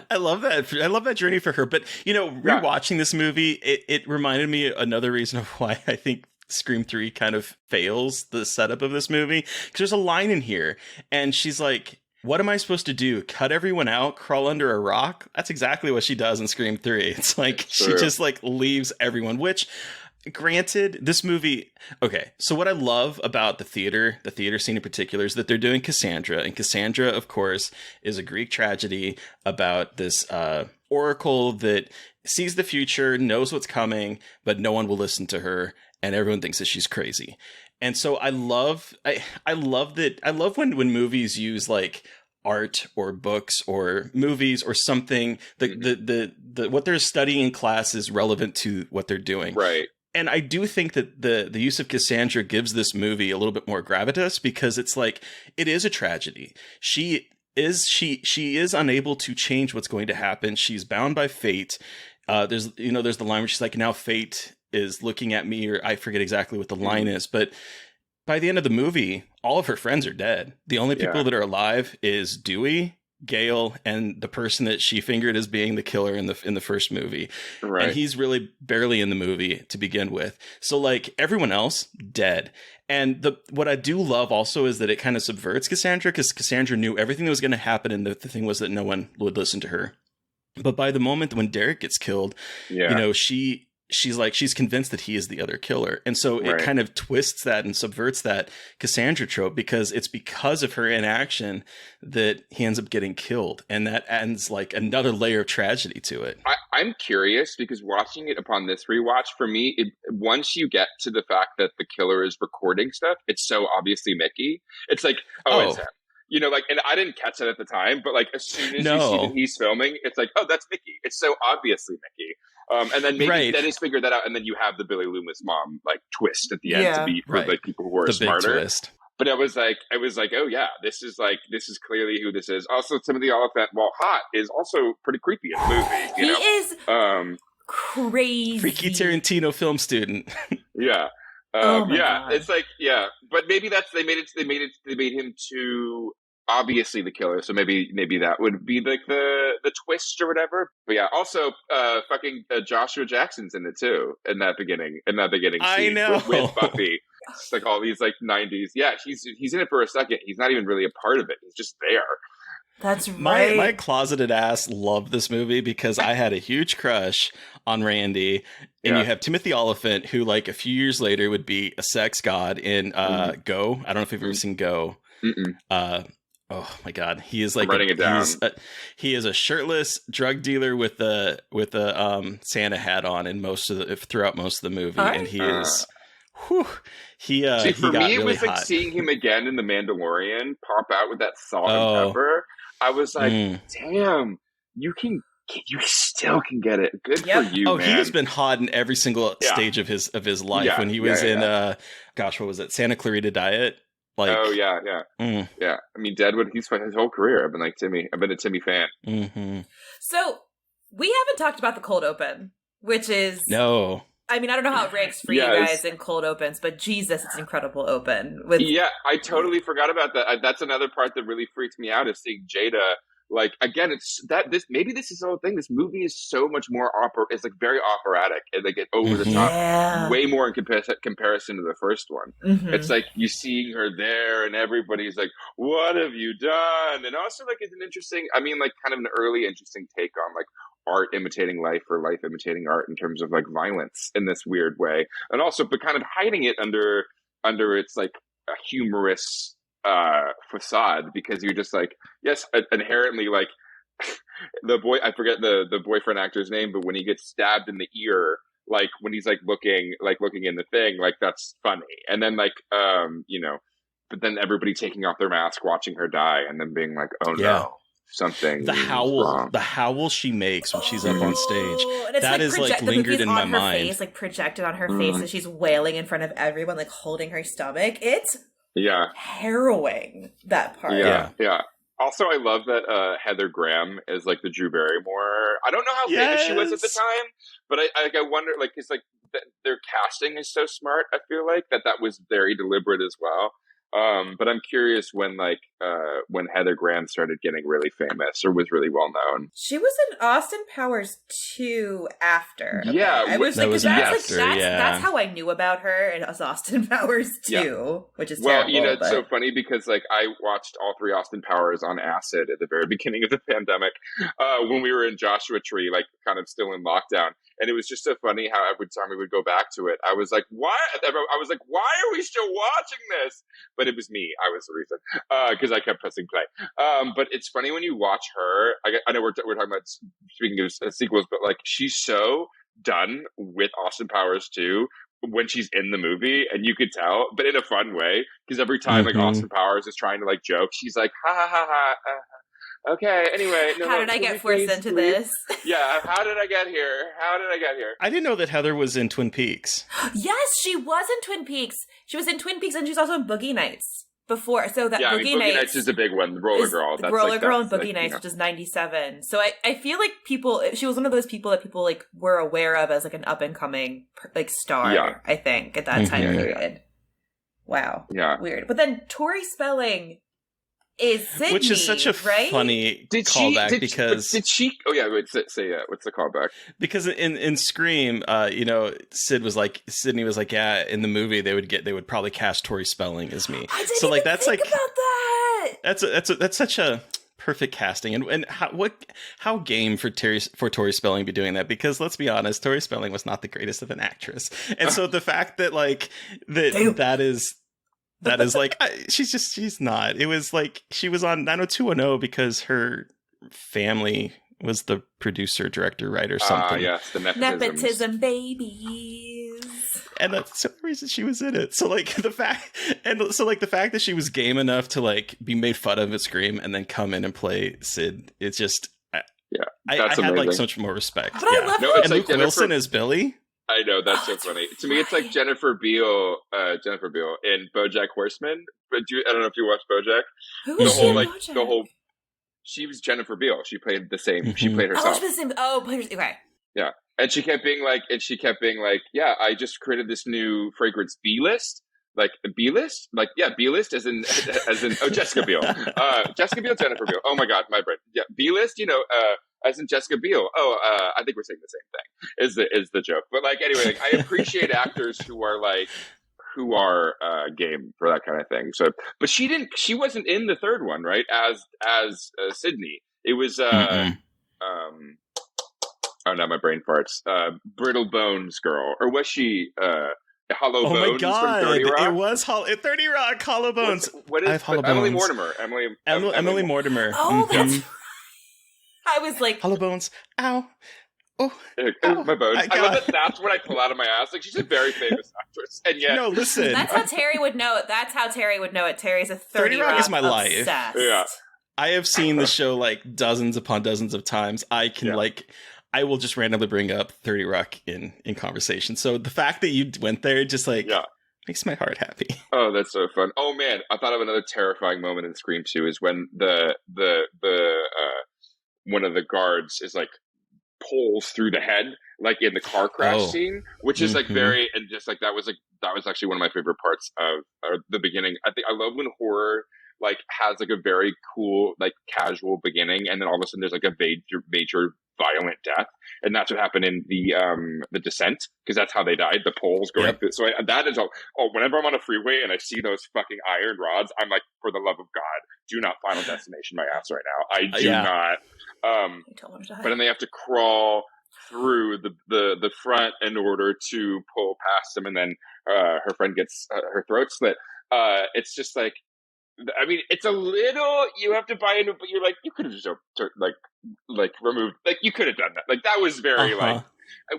I love that. I love that journey for her. But rewatching this movie, it reminded me another reason of why I think Scream 3 kind of fails the setup of this movie. Because there's a line in here, and she's like, "What am I supposed to do? Cut everyone out? Crawl under a rock?" That's exactly what she does in Scream 3. It's like she just like leaves everyone, which granted, this movie, okay, so what I love about the theater scene in particular, is that they're doing Cassandra, and Cassandra, of course, is a Greek tragedy about this oracle that sees the future, knows what's coming, but no one will listen to her, and everyone thinks that she's crazy. And so I love when movies use like art or books or movies or something, the what they're studying in class is relevant to what they're doing. Right. And I do think that the use of Cassandra gives this movie a little bit more gravitas, because it's like, it is a tragedy. She is unable to change what's going to happen. She's bound by fate. There's the line where she's like, "Now fate is looking at me," or I forget exactly what the line is, but by the end of the movie, all of her friends are dead. The only people that are alive is Dewey, Gale, and the person that she fingered as being the killer in the first movie. Right. And he's really barely in the movie to begin with. So like everyone else dead. And what I do love also is that it kind of subverts Cassandra, because Cassandra knew everything that was going to happen, and the thing was that no one would listen to her. But by the moment when Derek gets killed, she's convinced that he is the other killer. And so it kind of twists that and subverts that Cassandra trope, because it's because of her inaction that he ends up getting killed. And that adds like another layer of tragedy to it. I'm curious, because watching it upon this rewatch, for me, once you get to the fact that the killer is recording stuff, it's so obviously Mickey. It's like, it's him. And I didn't catch that at the time, but like as soon as you see that he's filming, it's like, oh, that's Mickey. It's so obviously Mickey. And then maybe Dennis figured that out, and then you have the Billy Loomis mom like twist at the end to be for like people who are smarter. Big twist. But I was like, oh yeah, this is clearly who this is. Also, Timothy Olyphant, while hot, is also pretty creepy in the movie. He is crazy, freaky Tarantino film student. Yeah. God. It's like, but maybe they made him too obviously the killer, so maybe that would be like the twist or whatever. But yeah, also fucking Joshua Jackson's in it too in that beginning scene. I know. with Buffy. It's like all these like 90s. Yeah, he's in it for a second. He's not even really a part of it. He's just there. That's right. My closeted ass loved this movie because I had a huge crush on Randy, and you have Timothy Olyphant, who like a few years later would be a sex god in Go. I don't know if you've ever seen Go. Oh my God, he is like I'm writing it down. He is a shirtless drug dealer with a Santa hat on in throughout most of the movie, and he is. Whew, he got me, it was really like seeing him again in The Mandalorian pop out with that salt and pepper. I was like, damn, you still can get it. Good for you, man. He has been hot in every single stage of his life. Yeah, when he was in, what was it? Santa Clarita Diet. Like, yeah. I mean, Deadwood. He's his whole career. I've been like Timmy. I've been a Timmy fan. Mm-hmm. So we haven't talked about the cold open, which is no. I mean, I don't know how it ranks for you guys in cold opens, but Jesus, it's an incredible open. I totally forgot about that. That's another part that really freaks me out, is seeing Jada. Like, again, it's that maybe this is the whole thing. This movie is so much more it's like very operatic and like over the top, way more in comparison to the first one. Mm-hmm. It's like you seeing her there and everybody's like, what have you done? And also like, it's an interesting, I mean, like kind of an early interesting take on like art imitating life or life imitating art in terms of like violence in this weird way. And also, but kind of hiding it under its like a humorous facade, because you're just like, yes, inherently like I forget the boyfriend actor's name, but when he gets stabbed in the ear, like when he's like looking in the thing, like that's funny. And then like but then everybody taking off their mask watching her die and then being like, oh no, something the howl she makes when she's up on stage, that is like lingered in my mind. Face, like projected on her face, and she's wailing in front of everyone, like holding her stomach. It's harrowing, that part. Yeah. Also, I love that Heather Graham is like the Drew Barrymore. I don't know how famous she was at the time, but I wonder, like, it's like their casting is so smart. I feel like that was very deliberate as well. But I'm curious when Heather Graham started getting really famous or was really well known. She was in Austin Powers 2 after. Okay. Yeah, I was like, after, that's how I knew about her, and it was Austin Powers 2, which is terrible. Well, it's so funny because like I watched all 3 Austin Powers on acid at the very beginning of the pandemic when we were in Joshua Tree, like kind of still in lockdown. And it was just so funny how every time we would go back to it, I was like, why? I was like, why are we still watching this? But it was me. I was the reason because I kept pressing play. But it's funny when you watch her. I know we're talking about, speaking of sequels, but like she's so done with Austin Powers 2 when she's in the movie, and you could tell, but in a fun way, because every time like Austin Powers is trying to like joke, she's like, ha ha ha ha. Okay, anyway. How did I get forced into this? Yeah, how did I get here? I didn't know that Heather was in Twin Peaks. Yes, she was in Twin Peaks. She was in Twin Peaks, and she's also in Boogie Nights before. So that Boogie Nights is a big one. The Roller Girl. The Roller Girl and Boogie Nights, which is 97. So I feel like she was one of those people that people like were aware of as like an up and coming like star, I think, at that time period. Wow. Yeah. Weird. But then Tori Spelling is Sydney, which is such a funny callback because did she? Oh yeah, wait, say what's the callback? Because in Scream, Sydney was like, yeah, in the movie they would probably cast Tori Spelling as me. I didn't even think about that. That's such a perfect casting, and how game for Tori Spelling be doing that, because let's be honest, Tori Spelling was not the greatest of an actress, and so the fact that like that is like she's not. It was like she was on 90210 because her family was the producer, director, writer, something. Yes, the nepotism babies. And that's the reason she was in it. So like the fact that she was game enough to like be made fun of at Scream and then come in and play Sid, it's just I had like so much more respect. But I love and Luke Wilson as Billy. I know, that's so funny. To me, it's like Jennifer Beal in BoJack Horseman. But I don't know if you watched BoJack. Who is BoJack? She was Jennifer Beal. She played the same. She played herself. Okay. Yeah, and she kept being like, yeah, I just created this new fragrance, B-list. Like B-list, B-list as in Jessica Biel, Jessica Biel, Jennifer Beal. Oh my God, my brain. Yeah, B-list. As in Jessica Biel. I think we're saying the same thing. Is the joke? But like anyway, I appreciate actors who are game for that kind of thing. So, but she wasn't in the third one, right? As Sydney, it was. Oh no, my brain farts. Brittle Bones girl, or was she? Hollow Bones. Oh my God! From 30 Rock? It was 30 Rock. Hollow Bones. What is Emily Mortimer? Emily Mortimer. Oh, that's. I was like, Hollow Bones. Ow. Oh, my bones. I love that. That's what I pull out of my ass. Like, she's a very famous actress, and yet, no, listen. That's how Terry would know it. Terry's a 30 Rock is my obsessed. life. Yeah, I have seen the show like dozens upon dozens of times. I can I will just randomly bring up 30 Rock in conversation. So the fact that you went there just makes my heart happy. Oh, that's so fun. Oh man, I thought of another terrifying moment in Scream 2 is when the one of the guards is like pulls through the head, like in the car crash scene, which is like very, and just like that was actually one of my favorite parts of the beginning. I love when horror like has like a very cool like casual beginning, and then all of a sudden there's like a major violent death, and that's what happened in the Descent, because that's how they died. The poles going through. So that is all. Oh, whenever I'm on a freeway and I see those fucking iron rods, I'm like, for the love of God, do not Final Destination my ass right now. I do not. But then they have to crawl through the front in order to pull past them, and then her friend gets her throat slit. It's just like, I mean, it's a little, you have to buy into, but you're like, you could have just like removed, like you could have done that. Like that was very like,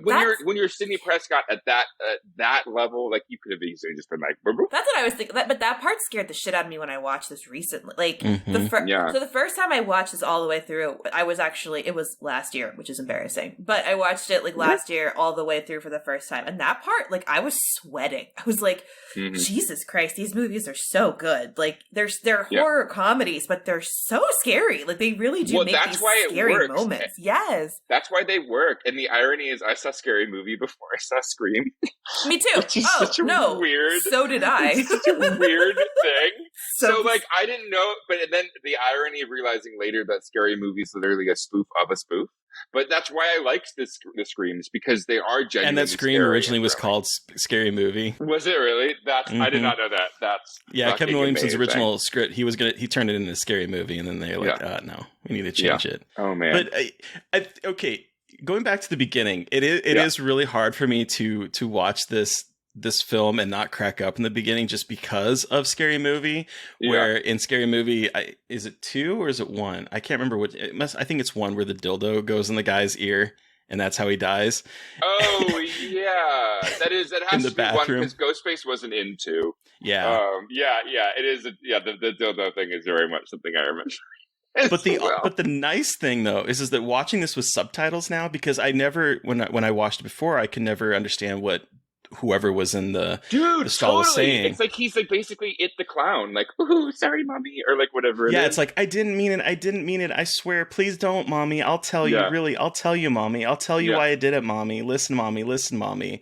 when you're Sidney Prescott at that level, like you could have easily just been like, that's what I was thinking. But that part scared the shit out of me when I watched this recently. Like so the first time I watched this all the way through, it was last year, which is embarrassing. But I watched it like last year all the way through for the first time, and that part, like I was sweating. I was like, Jesus Christ, these movies are so good. Like they're horror comedies, but they're so scary. Like they really do make these scary moments. Yes, that's why they work. And the irony is, I saw a Scary Movie before I saw Scream. Me too. Which is such a weird. So did I. It's such a weird thing. So like I didn't know, but then the irony of realizing later that Scary Movie is literally a spoof of a spoof. But that's why I liked the Screams, because they are genuinely. And that Scream originally was called Scary Movie. Was it really? I did not know that. That's Kevin Williamson's original script. He turned it into a Scary Movie, and then they were like, no, we need to change it. Oh man! But okay, going back to the beginning, it is really hard for me to watch this film and not crack up in the beginning just because of Scary Movie, where in Scary Movie, is it 2 or is it 1? I can't remember what I think it's 1 where the dildo goes in the guy's ear and that's how he dies. Oh yeah, that has in to be bathroom. 1 because Ghostface wasn't in 2. Yeah. It is. The dildo thing is very much something I remember. But the nice thing though is that watching this with subtitles now, because I never when I watched it before, I could never understand what whoever was in the stall was saying. It's like he's like basically It the clown, like, ooh, sorry, mommy, or like whatever. It's like, I didn't mean it. I swear, please don't, mommy. I'll tell you, really. I'll tell you, mommy. I'll tell you why I did it, mommy. Listen, mommy.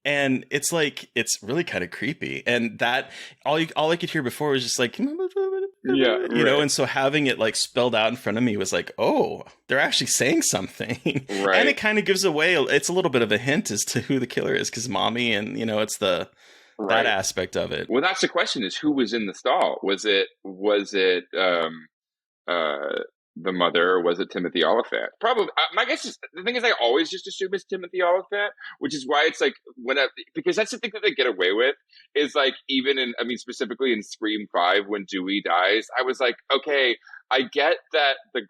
And it's like, it's really kind of creepy. And that all I could hear before was just like, you know, and so having it like spelled out in front of me was like, oh, they're actually saying something. Right. And it kind of gives away, it's a little bit of a hint as to who the killer is, because mommy, and you know, it's that aspect of it. Well, that's the question: is who was in the stall? Was it the mother, or was it Timothy Olyphant? Probably. My guess is, the thing is, I always just assume it's Timothy Olyphant, which is why it's like because that's the thing that they get away with is like, even in, specifically in Scream 5 when Dewey dies, I was like, okay, I get that the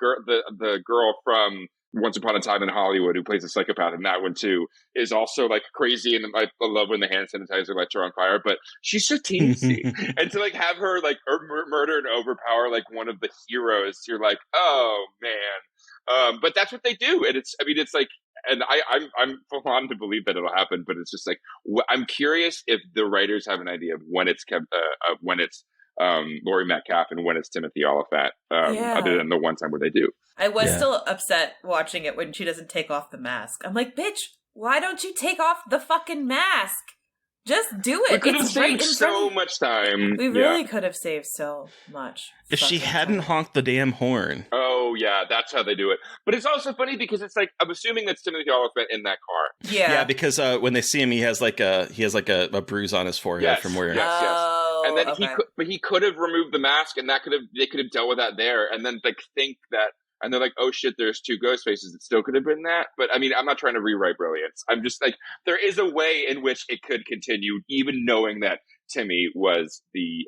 girl from Once Upon a Time in Hollywood, who plays a psychopath in that one too, is also like crazy, and I love when the hand sanitizer lights her on fire, but she's so teensy. And to like have her like murder and overpower like one of the heroes, you're like, oh man. But that's what they do, and it's like, and I'm full on to believe that it'll happen, but it's just like, I'm curious if the writers have an idea of when it's Laurie Metcalf and when it's Timothy Oliphant, other than the one time where they do. I was still upset watching it when she doesn't take off the mask. I'm like, bitch, why don't you take off the fucking mask? Just do it. We could have saved so much time. We really could have saved so much. If she hadn't honked the damn horn. Oh, yeah, that's how they do it. But it's also funny because it's like, I'm assuming that's Timothy Olyphant in that car. Yeah. Yeah, because when they see him, he has like a bruise on his forehead from where. Yes. And then he could have removed the mask, and they could have dealt with that there, and then like think that. And they're like, oh shit, there's 2 ghost faces. It still could have been that. But I mean, I'm not trying to rewrite brilliance. I'm just like, there is a way in which it could continue, even knowing that Timmy was the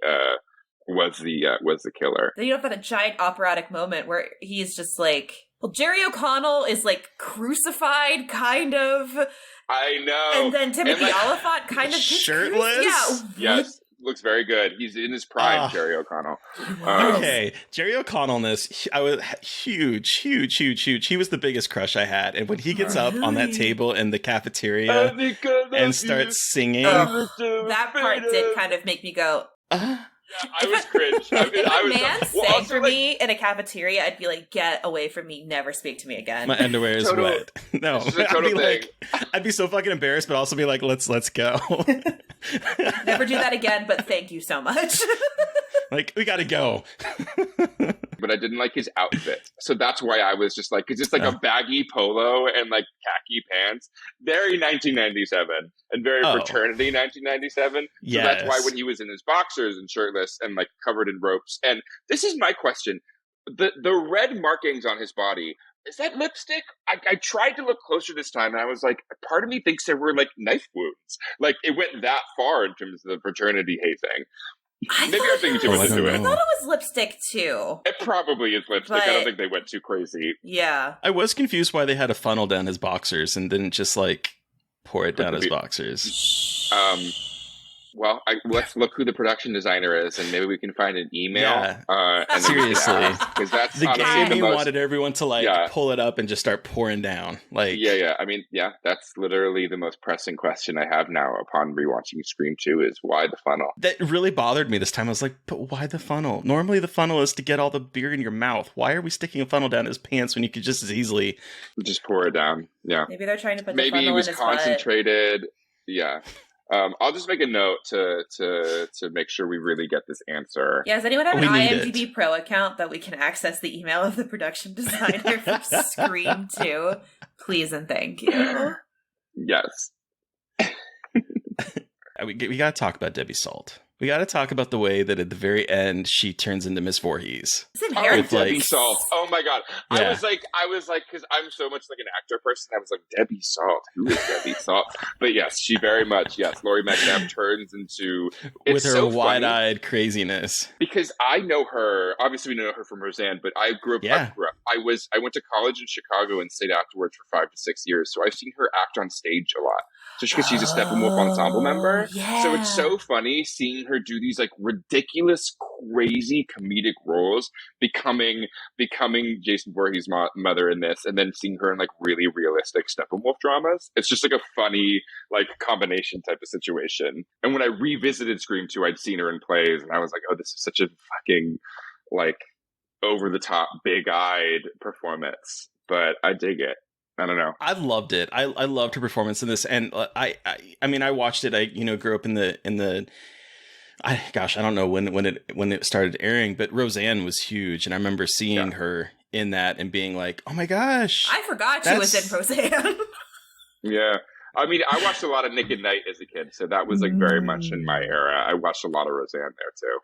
killer. Then you have that giant operatic moment where he's just like, well, Jerry O'Connell is like crucified, kind of. I know. And then Timothy Olyphant kind of shirtless. Yes. Looks very good. He's in his prime, Jerry O'Connell. Okay, Jerry O'Connellness. I was huge. He was the biggest crush I had. And when he gets up on that table in the cafeteria and starts singing, that part did kind of make me go. I was cringe. If a man sang for me in a cafeteria, I'd be like, get away from me, never speak to me again. My underwear is wet. No, I'd be so fucking embarrassed, but also be like, let's go. Never do that again, but thank you so much. Like, we gotta go. But I didn't like his outfit. So that's why I was just like, because it's like a baggy polo and like khaki pants. Very 1997 and very fraternity 1997. So that's why when he was in his boxers and shirtless and like covered in ropes. And this is my question. The red markings on his body, is that lipstick? I tried to look closer this time, and I was like, part of me thinks there were like knife wounds. Like it went that far in terms of the fraternity hazing. Maybe I'm thinking too much into it. I thought it was lipstick too. It probably is lipstick. I don't think they went too crazy. Yeah. I was confused why they had a funnel down his boxers and didn't just like pour it down his boxers. Well, let's look who the production designer is, and maybe we can find an email. Yeah. Seriously, because that's the game wanted everyone to pull it up and just start pouring down. I mean, that's literally the most pressing question I have now upon rewatching Scream 2 is why the funnel? That really bothered me this time. I was like, but why the funnel? Normally, the funnel is to get all the beer in your mouth. Why are we sticking a funnel down his pants when you could just as easily just pour it down? Yeah, maybe they're trying to put maybe the funnel he was in his concentrated. butt. Yeah. I'll just make a note to make sure we really get this answer. Yeah, does anyone have an IMDb Pro account that we can access the email of the production designer for Scream 2? Please and thank you. Yes. We got to talk about Debbie Salt. We got to talk about the way that at the very end she turns into Miss Voorhees. Debbie Salt. Oh my god! Yeah. I was like, because I'm so much like an actor person. I was like, Debbie Salt. Who is Debbie Salt? But yes, she very much. Yes, Laurie Metcalf turns into with her wide-eyed craziness. Because I know her. Obviously, we know her from Roseanne. But I grew up. Yeah. I went to college in Chicago and stayed afterwards for 5 to 6 years. So I've seen her act on stage a lot. Just because she's a Steppenwolf ensemble member. Yeah. So it's so funny seeing her do these like ridiculous, crazy comedic roles, becoming Jason Voorhees' mother in this, and then seeing her in like really realistic Steppenwolf dramas. It's just like a funny like combination type of situation. And when I revisited Scream 2, I'd seen her in plays, and I was like, oh, this is such a fucking like over the top, big eyed performance. But I dig it. I don't know. I loved it. I loved her performance in this, and I mean, I watched it. I grew up in the. I don't know when it started airing, but Roseanne was huge, and I remember seeing her in that and being like, "Oh my gosh!" I forgot she was in Roseanne. Yeah, I mean, I watched a lot of Nick at Night as a kid, so that was like very much in my era. I watched a lot of Roseanne there too.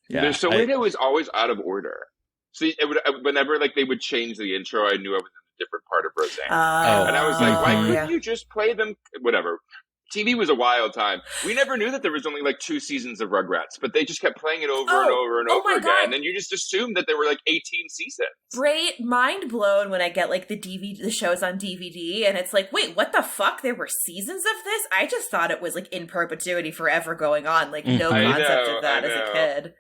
Yeah, so it was always out of order. See, whenever like they would change the intro, I knew I was in a different part of Roseanne, and I was like, why couldn't you just play them? Whatever. TV was a wild time. We never knew that there was only like 2 seasons of Rugrats, but they just kept playing it over and over and over again. God. And then you just assumed that there were like 18 seasons. Great mind blown when I get like the shows on DVD and it's like, wait, what the fuck? There were seasons of this? I just thought it was like in perpetuity forever going on. Like no concept of that as a kid.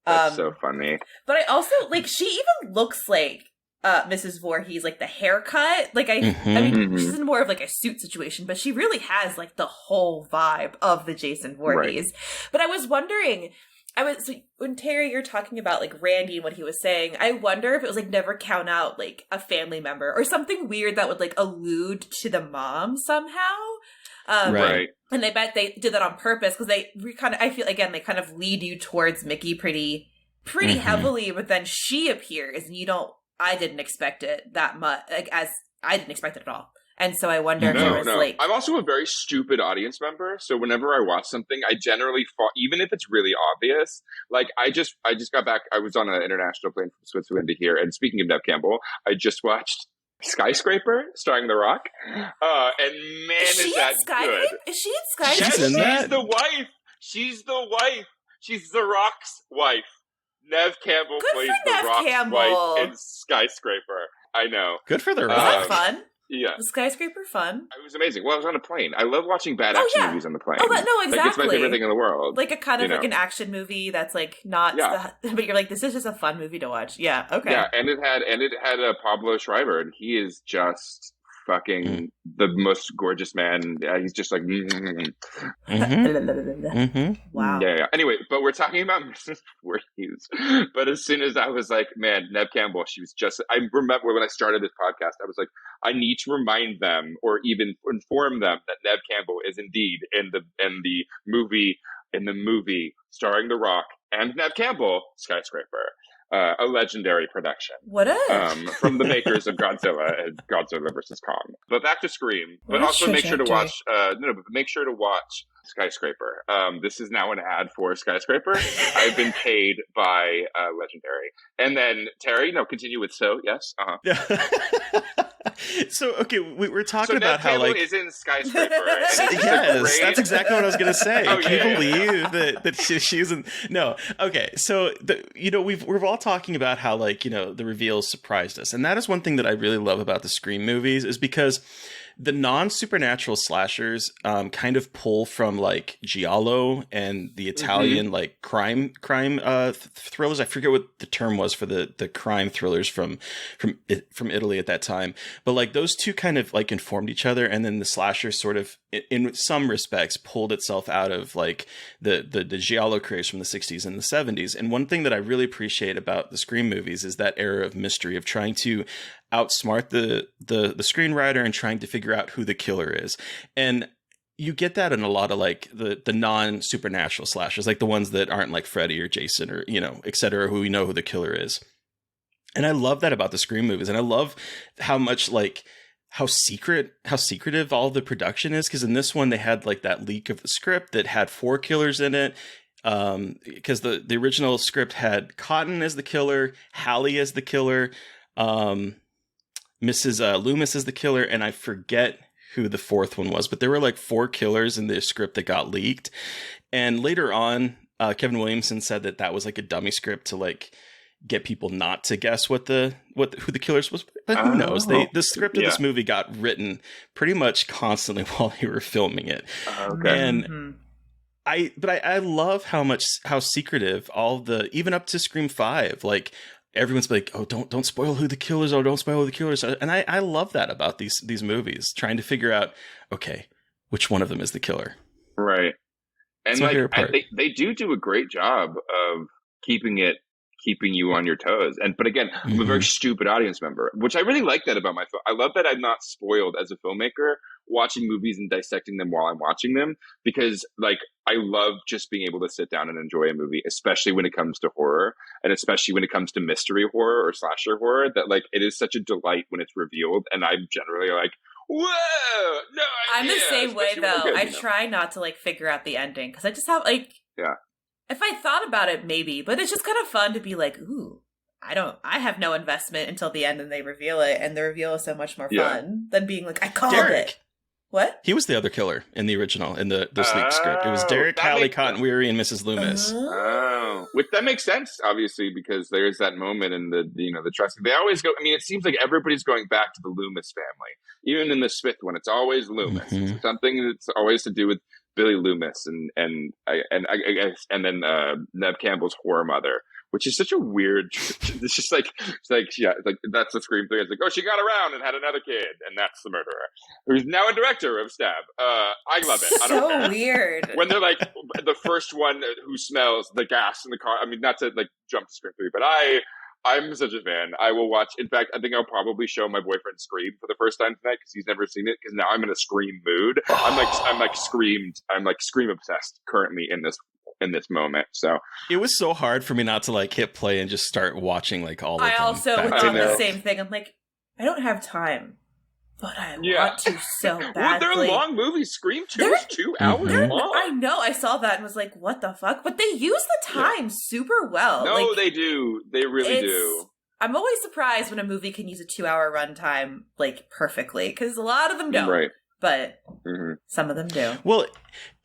That's so funny. But I also like she even looks like Mrs. Voorhees, like the haircut, like I mean, she's in more of like a suit situation, but she really has like the whole vibe of the Jason Voorhees. Right. But I was wondering, when Terry, you're talking about like Randy and what he was saying, I wonder if it was like never count out like a family member or something weird that would like allude to the mom somehow. Right. And I bet they did that on purpose because I feel again they kind of lead you towards Mickey pretty heavily, but then she appears and I didn't expect it that much, like as I didn't expect it at all. And so I wonder if it was like... I'm also a very stupid audience member, so whenever I watch something, I generally fall, even if it's really obvious. Like, I just got back, I was on an international plane from Switzerland to here, and speaking of Neve Campbell, I just watched Skyscraper, starring The Rock, and man, is that good. Is she in Skyscraper? Yes, she's the wife! She's the wife! She's The Rock's wife! Neve Campbell plays The Rock's wife in Skyscraper. I know. Good for The Rock. Was that fun? Yeah. Was Skyscraper fun? It was amazing. Well, I was on a plane. I love watching bad action movies on the plane. Oh, no, exactly. Like, it's my favorite thing in the world. Like a kind of like an action movie that's like not, but you're like, this is just a fun movie to watch. Yeah, okay. Yeah, and it had Pablo Schreiber, and he is just fucking the most gorgeous man. He's just like, Wow. Yeah. Anyway, but we're talking about Mrs. Voorhees. But as soon as I was like, man, Neve Campbell, she was just. I remember when I started this podcast, I was like, I need to remind them or even inform them that Neve Campbell is indeed in the movie starring The Rock and Neve Campbell, Skyscraper. A legendary production. What is? From the makers of Godzilla and Godzilla vs. Kong. But back to Scream. But also make sure to watch make sure to watch Skyscraper. This is now an ad for Skyscraper. I've been paid by Legendary. And then Terry, continue with yes. Yeah. So, okay, we're talking about how, like... is in Skyscraper. Yes, that's exactly what I was going to say. Can you believe that she's in... No, okay, so, we're all talking about how, like, the reveals surprised us. And that is one thing that I really love about the Scream movies, is because the non-supernatural slashers kind of pull from, like, giallo and the Italian like crime thrillers. I forget what the term was for the crime thrillers from Italy at that time, but like those two kind of like informed each other, and then the slasher sort of in some respects pulled itself out of like the giallo craze from the 60s and the 70s. And one thing that I really appreciate about the Scream movies is that era of mystery, of trying to outsmart the screenwriter and trying to figure out who the killer is. And you get that in a lot of like the non-supernatural slashers, like the ones that aren't like Freddy or Jason or, et cetera, who we know who the killer is. And I love that about the Scream movies. And I love how much like how secretive all the production is. Because in this one, they had like that leak of the script that had 4 killers in it. Because the original script had Cotton as the killer, Hallie as the killer, Mrs. Loomis as the killer, and I forget who the 4th one was, but there were like 4 killers in the script that got leaked. And later on, Kevin Williamson said that was like a dummy script to like get people not to guess who the killers was. But who knows? The script of this movie got written pretty much constantly while they were filming it. Okay. And I love how secretive all even up to Scream 5, like everyone's like, oh, don't spoil who the killers are. Don't spoil who the killers are. And I love that about these movies, trying to figure out, okay, which one of them is the killer. Right. And like, they do a great job of keeping you on your toes. But again, I'm a very stupid audience member, which I really like that about my film. I love that I'm not spoiled as a filmmaker watching movies and dissecting them while I'm watching them, because like I love just being able to sit down and enjoy a movie, especially when it comes to horror, and especially when it comes to mystery horror or slasher horror, that like it is such a delight when it's revealed. And I'm generally like, whoa, no idea. I'm the same way though. I try not to like figure out the ending, because I just have like, if I thought about it, maybe, but it's just kind of fun to be like, ooh, I have no investment until the end and they reveal it, and the reveal is so much more fun than being like, I called it. What? He was the other killer in the original, in the sleek script. It was Derek, Hallie, Cotton Weary, and Mrs. Loomis. Which that makes sense, obviously, because there's that moment in the trust. They always go. I mean, it seems like everybody's going back to the Loomis family. Even in the Smith one, it's always Loomis. It's something that's always to do with Billy Loomis and then Neve Campbell's horror mother, which is such a weird. It's just like that's the Scream thing. It's like, oh, she got around and had another kid, and that's the murderer, who's now a director of Stab. I love it. I don't care. Weird. When they're like the first one who smells the gas in the car. I mean, not to like jump to Scream 3, but I'm such a fan. I will watch. In fact, I think I'll probably show my boyfriend Scream for the first time tonight because he's never seen it. Because now I'm in a Scream mood. I'm like Scream obsessed currently in this moment. So it was so hard for me not to like hit play and just start watching like all of them. I also did the same thing. I'm like, I don't have time, but I want to so badly. Well, they're long movies. Scream 2 is 2 hours long. I know. I saw that and was like, what the fuck? But they use the time super well. No, like, they do. They really do. I'm always surprised when a movie can use a 2-hour runtime like perfectly, because a lot of them don't. Right. But some of them do. Well,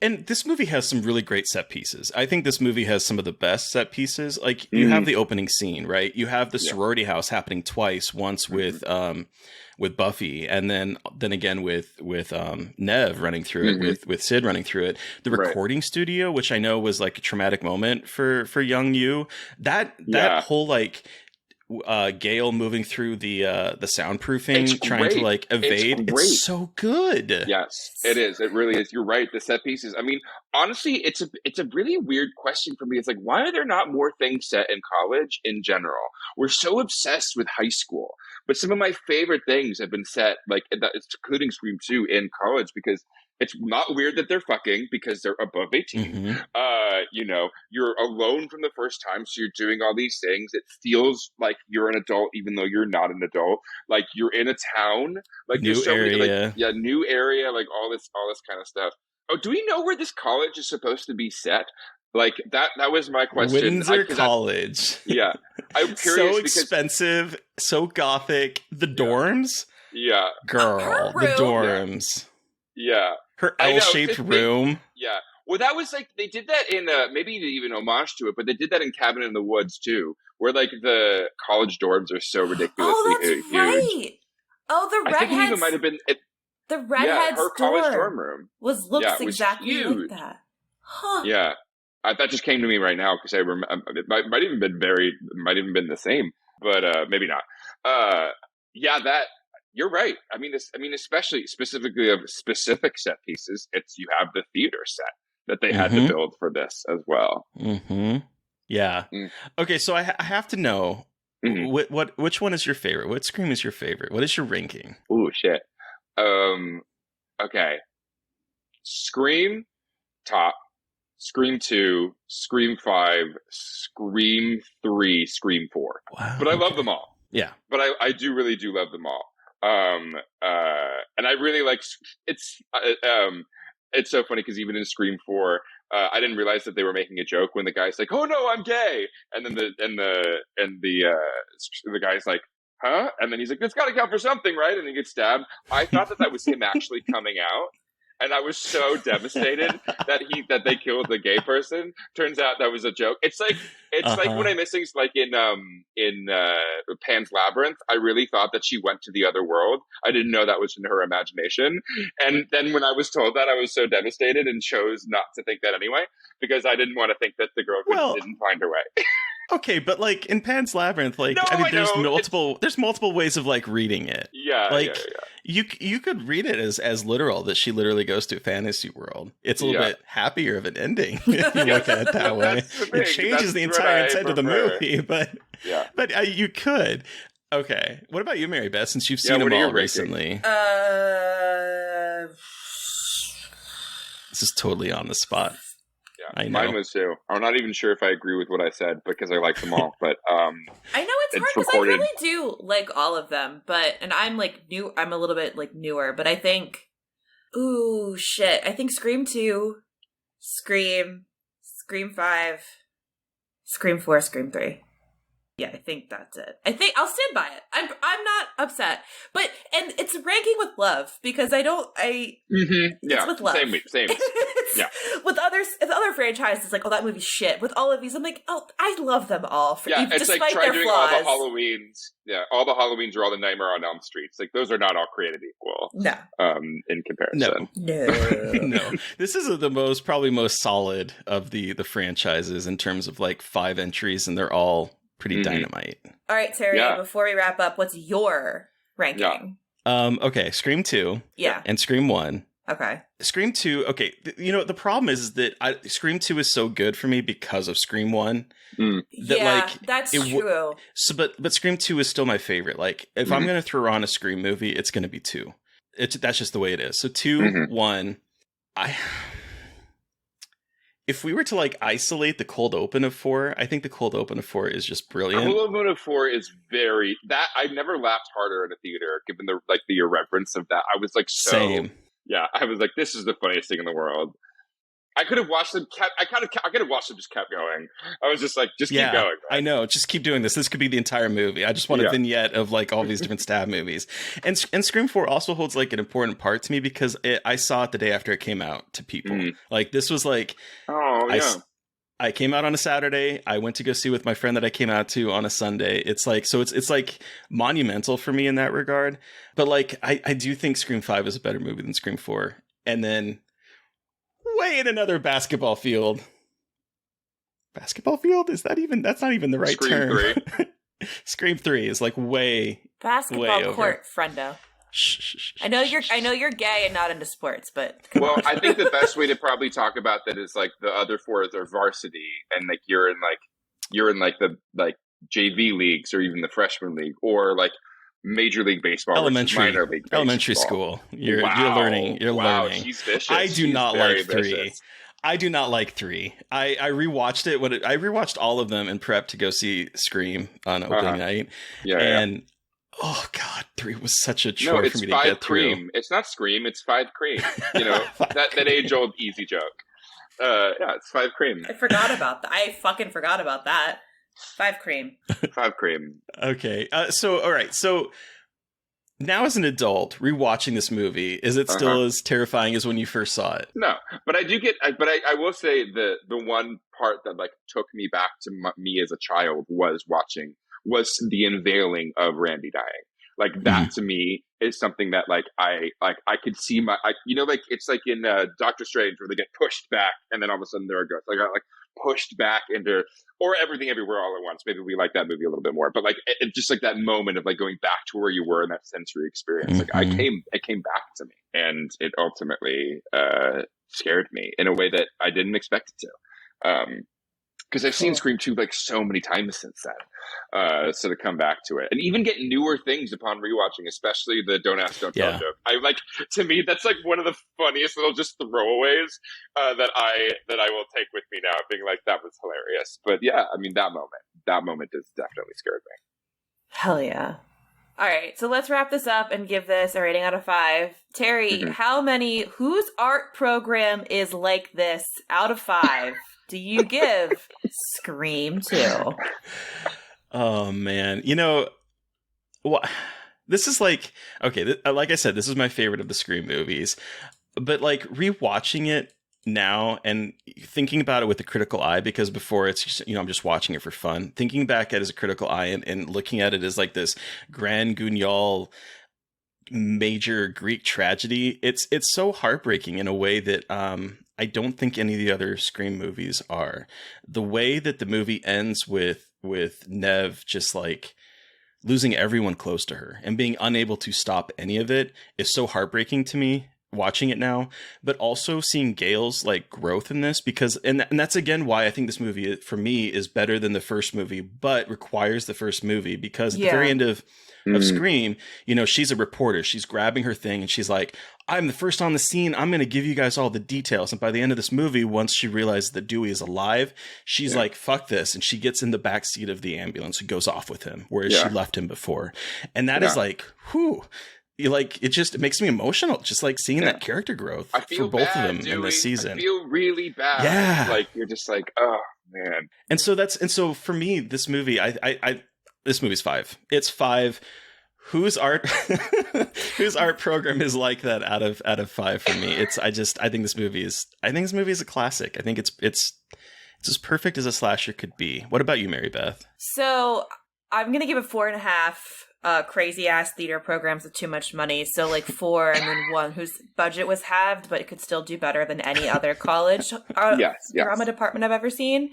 and this movie has some really great set pieces. I think this movie has some of the best set pieces. Like, you have the opening scene, right? You have the sorority house happening twice. Once with Buffy, and then again with Neve running through it, with Sid running through it. The recording studio, which I know was like a traumatic moment for young you. That whole like Gale moving through the soundproofing, trying to like evade. It's so good. Yes, it is. It really is. You're right. The set pieces. I mean, honestly, it's a really weird question for me. It's like, why are there not more things set in college in general? We're so obsessed with high school, but some of my favorite things have been set, like including Scream 2, in college, because it's not weird that they're fucking because they're above 18. You're alone from the first time, so you're doing all these things. It feels like you're an adult, even though you're not an adult. Like, you're in a town, like new area, new area, like all this kind of stuff. Oh, do we know where this college is supposed to be set? Like, that was my question. Windsor College. I'm curious. So expensive, so gothic. The dorms. Yeah. Girl, the dorms. Yeah. Her L-shaped room. Yeah. Well, that was like, they did that in, maybe even homage to it, but they did that in Cabin in the Woods too, where like the college dorms are so ridiculously huge. Right. Oh, the redheads. I think it even might have been... the redhead's her college dorm room looks exactly huge. like that. Huh. Yeah. That just came to me right now because I remember it might even been the same, but maybe not. Yeah, that you're right. I mean, especially specifically of specific set pieces. You have the theater set that they had to build for this as well. Mm-hmm. Yeah. Okay, so I have to know which one is your favorite? What Scream is your favorite? What is your ranking? Ooh, shit. Okay. Scream top. Scream 2, Scream 5, Scream 3, Scream 4. Wow, but I love them all. Yeah. But I really love them all. And I really like it's so funny because even in Scream 4, I didn't realize that they were making a joke when the guy's like, "Oh no, I'm gay," and then the guy's like, "Huh?" And then he's like, "It's got to count for something, right?" And he gets stabbed. I thought that was him actually coming out. And I was so devastated that they killed the gay person. Turns out that was a joke. It's like when I miss things like in Pan's Labyrinth. I really thought that she went to the other world. I didn't know that was in her imagination. And then when I was told that, I was so devastated and chose not to think that anyway, because I didn't want to think that the girl didn't find her way. Okay, but like in Pan's Labyrinth, like there's multiple ways of like reading it. Yeah, like you could read it as literal that she literally goes to a fantasy world. It's a little bit happier of an ending if you look at it that way. It changes the entire intent of the movie, but you could. Okay, what about you, Mary Beth? Since you've seen them all recently, this is totally on the spot. Yeah, mine was too. I'm not even sure if I agree with what I said because I like them all, but I know it's hard because I really do like all of them, and I'm like new. I'm a little bit like newer, but I think, I think Scream 2, Scream 5, Scream 4, Scream 3. Yeah, I think that's it. I think I'll stand by it. I'm not upset, and it's ranking with love because it's with love. Same. Yeah. With other franchises, like, oh, that movie's shit. With all of these, I'm like, oh, I love them all. It's despite like try their doing flaws. all the Halloweens. Yeah, all the Halloweens are all the Nightmare on Elm Streets. Like those are not all created equal. No. In comparison. No. No. This is the probably most solid of the franchises in terms of like 5 entries, and they're all pretty dynamite. All right, Terry, before we wrap up, what's your ranking? Okay, Scream 2. Yeah. And Scream 1. Okay. Scream 2, okay, the problem is that Scream 2 is so good for me because of Scream 1. That's true. But Scream 2 is still my favorite. Like, if I'm going to throw on a Scream movie, it's going to be 2. That's just the way it is. So 2, 1, if we were to like isolate the cold open of 4, I think the cold open of 4 is just brilliant. The cold open of 4 is I've never laughed harder in a theater, given the irreverence of that. I was like, same. Yeah, I was like, this is the funniest thing in the world. I could have watched them. I could have watched them just kept going. I was just like, keep going. Right? I know, just keep doing this. This could be the entire movie. I just want a vignette of like all these different stab movies. And Scream 4 also holds like an important part to me because I saw it the day after it came out to people. Like this was like, I came out on a Saturday. I went to go see with my friend that I came out to on a Sunday. It's like, so it's like monumental for me in that regard. But like, I do think Scream 5 is a better movie than Scream 4. And then way in another basketball field. Basketball field? That's not even the right Scream term. 3. Scream 3 is like way court, friendo. I know you're gay and not into sports, but well, I think the best way to probably talk about that is like the other 4 are varsity, and like you're in the JV leagues or even the freshman league or like Major League Baseball, minor league baseball. Elementary school. You're learning. She's vicious. I do not like 3. I do not like 3. I rewatched it. I rewatched all of them in prep to go see Scream on opening night. Oh God, 3 was such a chore for me to get cream. through. It's not Scream, it's 5 cream. that age-old easy joke. It's 5 cream. I forgot about that. I fucking forgot about that. 5 cream. 5 cream. Okay. All right. So now as an adult, rewatching this movie, is it still as terrifying as when you first saw it? No, but I will say the one part that like took me back to me as a child was the unveiling of Randy dying. Like that to me is something that like I could see like it's like in Doctor Strange where they get pushed back and then all of a sudden they're a ghost. Like I got like pushed back into or Everything Everywhere All at Once. Maybe we like that movie a little bit more, but like it just like that moment of like going back to where you were in that sensory experience. Like it came back to me, and it ultimately scared me in a way that I didn't expect it to. Because I've seen Scream 2 like so many times since then. So to come back to it and even get newer things upon rewatching, especially the Don't Ask, Don't Tell joke. I like, to me, that's like one of the funniest little just throwaways that I will take with me now, being like, that was hilarious. But yeah, I mean, that moment has definitely scared me. Hell yeah. All right, so let's wrap this up and give this a rating out of 5. Terry, whose art program is like this out of 5? Do you give Scream 2? Oh, man. You know, this is like, okay, like I said, this is my favorite of the Scream movies. But like rewatching it now and thinking about it with a critical eye, because before it's just, I'm just watching it for fun. Thinking back at it as a critical eye and looking at it as like this grand guignol major Greek tragedy, it's so heartbreaking in a way that I don't think any of the other Scream movies are. The way that the movie ends with Nev just like losing everyone close to her and being unable to stop any of it is so heartbreaking to me watching it now, but also seeing Gale's like growth in this, because and that's again why I think this movie for me is better than the first movie, but requires the first movie, because at the very end of Scream, she's a reporter. She's grabbing her thing and she's like, I'm the first on the scene. I'm going to give you guys all the details. And by the end of this movie, once she realizes that Dewey is alive, she's like, fuck this. And she gets in the back seat of the ambulance and goes off with him, whereas she left him before. And that is like, whew. It makes me emotional, just like seeing that character growth for both of them in this season. I feel really bad. Yeah. Like, you're just like, oh, man. And so for me, this movie, this movie's 5. It's 5. Whose art program is like that out of 5 for me? I think this movie is a classic. I think it's as perfect as a slasher could be. What about you, Mary Beth? So I'm gonna give it 4.5. Crazy ass theater programs with too much money. So like 4, and then 1 whose budget was halved, but it could still do better than any other college drama department I've ever seen.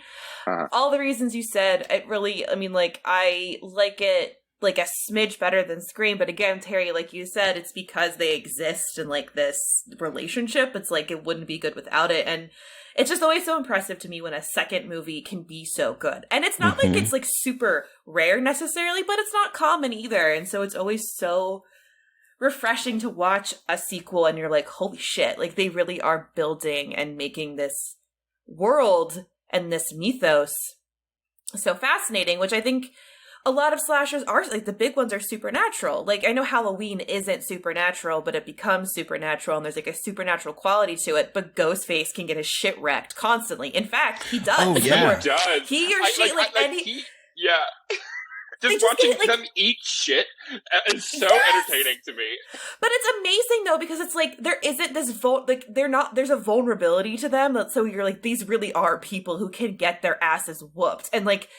All the reasons you said, it really, I mean, like I like it like a smidge better than Scream, but again, Terry, like you said, it's because they exist in like this relationship. It's like it wouldn't be good without it, and it's just always so impressive to me when a second movie can be so good. And it's not like it's like super rare necessarily, but it's not common either, and so it's always so refreshing to watch a sequel and you're like, holy shit, like they really are building and making this world and this mythos so fascinating, which I think a lot of slashers are, like the big ones are supernatural. Like I know Halloween isn't supernatural, but it becomes supernatural and there's like a supernatural quality to it, but Ghostface can get his shit wrecked constantly. In fact, he does. Oh, yeah. He does. He or she, just watching them eat shit is so entertaining to me. But it's amazing though, because it's like there isn't this there's a vulnerability to them, so you're like, these really are people who can get their asses whooped, and like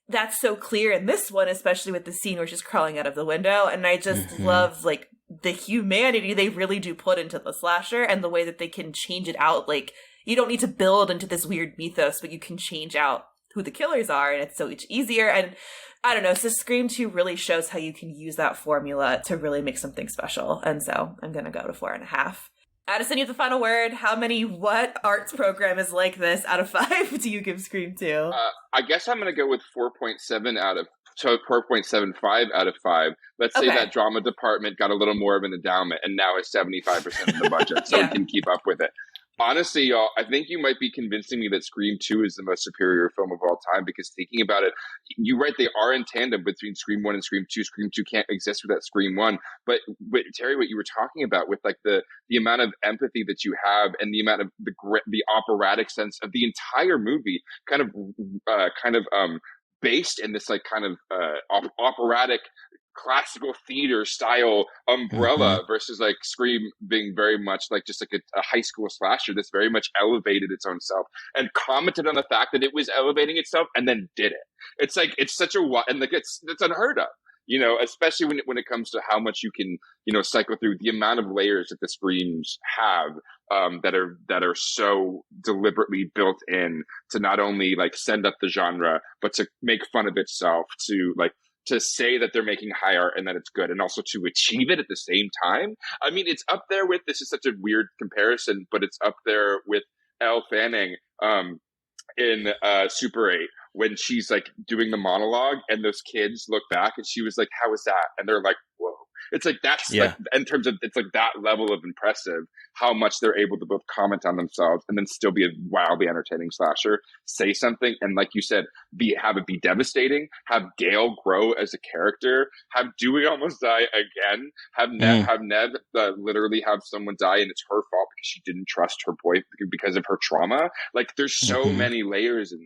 that's so clear in this one, especially with the scene where she's crawling out of the window. And I just love like the humanity they really do put into the slasher and the way that they can change it out. Like you don't need to build into this weird mythos, but you can change out who the killers are, and it's so much easier. And I don't know, so Scream 2 really shows how you can use that formula to really make something special. And so I'm going to go to 4.5. Addison, you have the final word. What arts program is like this out of 5 do you give Scream 2? I guess I'm going to go with 4.75 out of 5. Let's say that drama department got a little more of an endowment and now is 75% of the budget, so it can keep up with it. Honestly, y'all, I think you might be convincing me that Scream 2 is the most superior film of all time, because thinking about it, you're right, they are in tandem between Scream 1 and Scream 2. Scream 2 can't exist without Scream 1. But Terry, what you were talking about with like the amount of empathy that you have and the amount of the operatic sense of the entire movie kind of based in this like kind of operatic classical theater style umbrella versus like Scream being very much like just like a high school slasher that's very much elevated its own self and commented on the fact that it was elevating itself and then did it. It's like, it's such a, and like it's unheard of, you know, especially when it comes to how much you can, you know, cycle through the amount of layers that the Screams have, that are so deliberately built in to not only like send up the genre, but to make fun of itself, to say that they're making high art and that it's good, and also to achieve it at the same time. I mean, it's up there with, this is such a weird comparison, but it's up there with Elle Fanning in Super 8, when she's like doing the monologue and those kids look back and she was like, how was that? And they're like, whoa. It's like, that's like, in terms of, it's like that level of impressive, how much they're able to both comment on themselves and then still be a wildly entertaining slasher, say something, and like you said, have it be devastating, have Gail grow as a character, have Dewey almost die again, have Ned literally have someone die and it's her fault because she didn't trust her boy because of her trauma. Like, there's so many layers in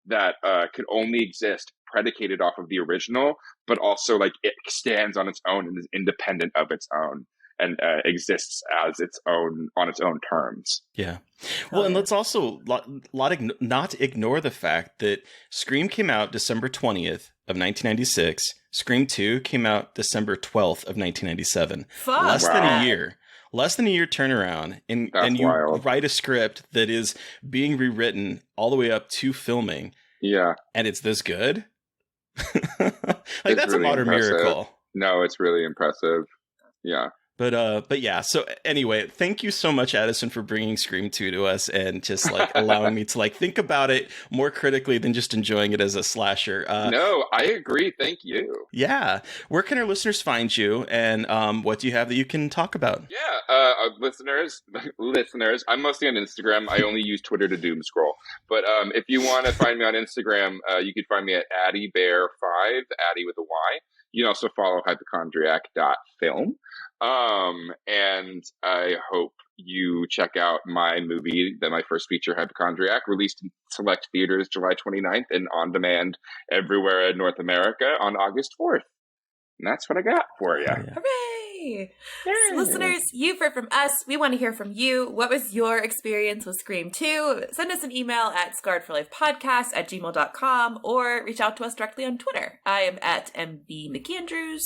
that could only exist predicated off of the original, but also like it stands on its own and is independent of its own and exists as its own on its own terms. Yeah. Well, and let's also not ignore the fact that Scream came out December 20th of 1996. Scream 2 came out December 12th of 1997. Fuck. Less than a year turnaround, and you write a script that is being rewritten all the way up to filming. Yeah. And it's this good? It's that's really a modern impressive. miracle. No, it's really impressive. Yeah. But yeah, so anyway, thank you so much, Addison, for bringing Scream 2 to us and just like allowing me to like think about it more critically than just enjoying it as a slasher. No, I agree. Thank you. Yeah. Where can our listeners find you, and what do you have that you can talk about? Yeah, listeners, I'm mostly on Instagram. I only use Twitter to doom scroll. But if you want to find me on Instagram, you can find me at AddieBear5, Addie with a Y. You can also follow hypochondriac.film. And I hope you check out my movie, my first feature, Hypochondriac, released in select theaters July 29th and on demand everywhere in North America on August 4th. And that's what I got for you. Yeah. Hooray! So listeners, you've heard from us. We want to hear from you. What was your experience with Scream 2? Send us an email at scarredforlifepodcast@gmail.com or reach out to us directly on Twitter. I am at MB McAndrews.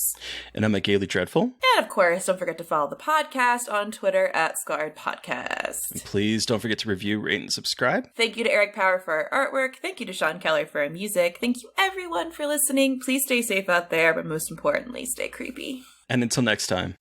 And I'm at Gaily Dreadful. And of course, don't forget to follow the podcast on Twitter at Scarred Podcast. And please don't forget to review, rate, and subscribe. Thank you to Eric Power for our artwork. Thank you to Sean Keller for our music. Thank you everyone for listening. Please stay safe out there, but most importantly, stay creepy. And until next time.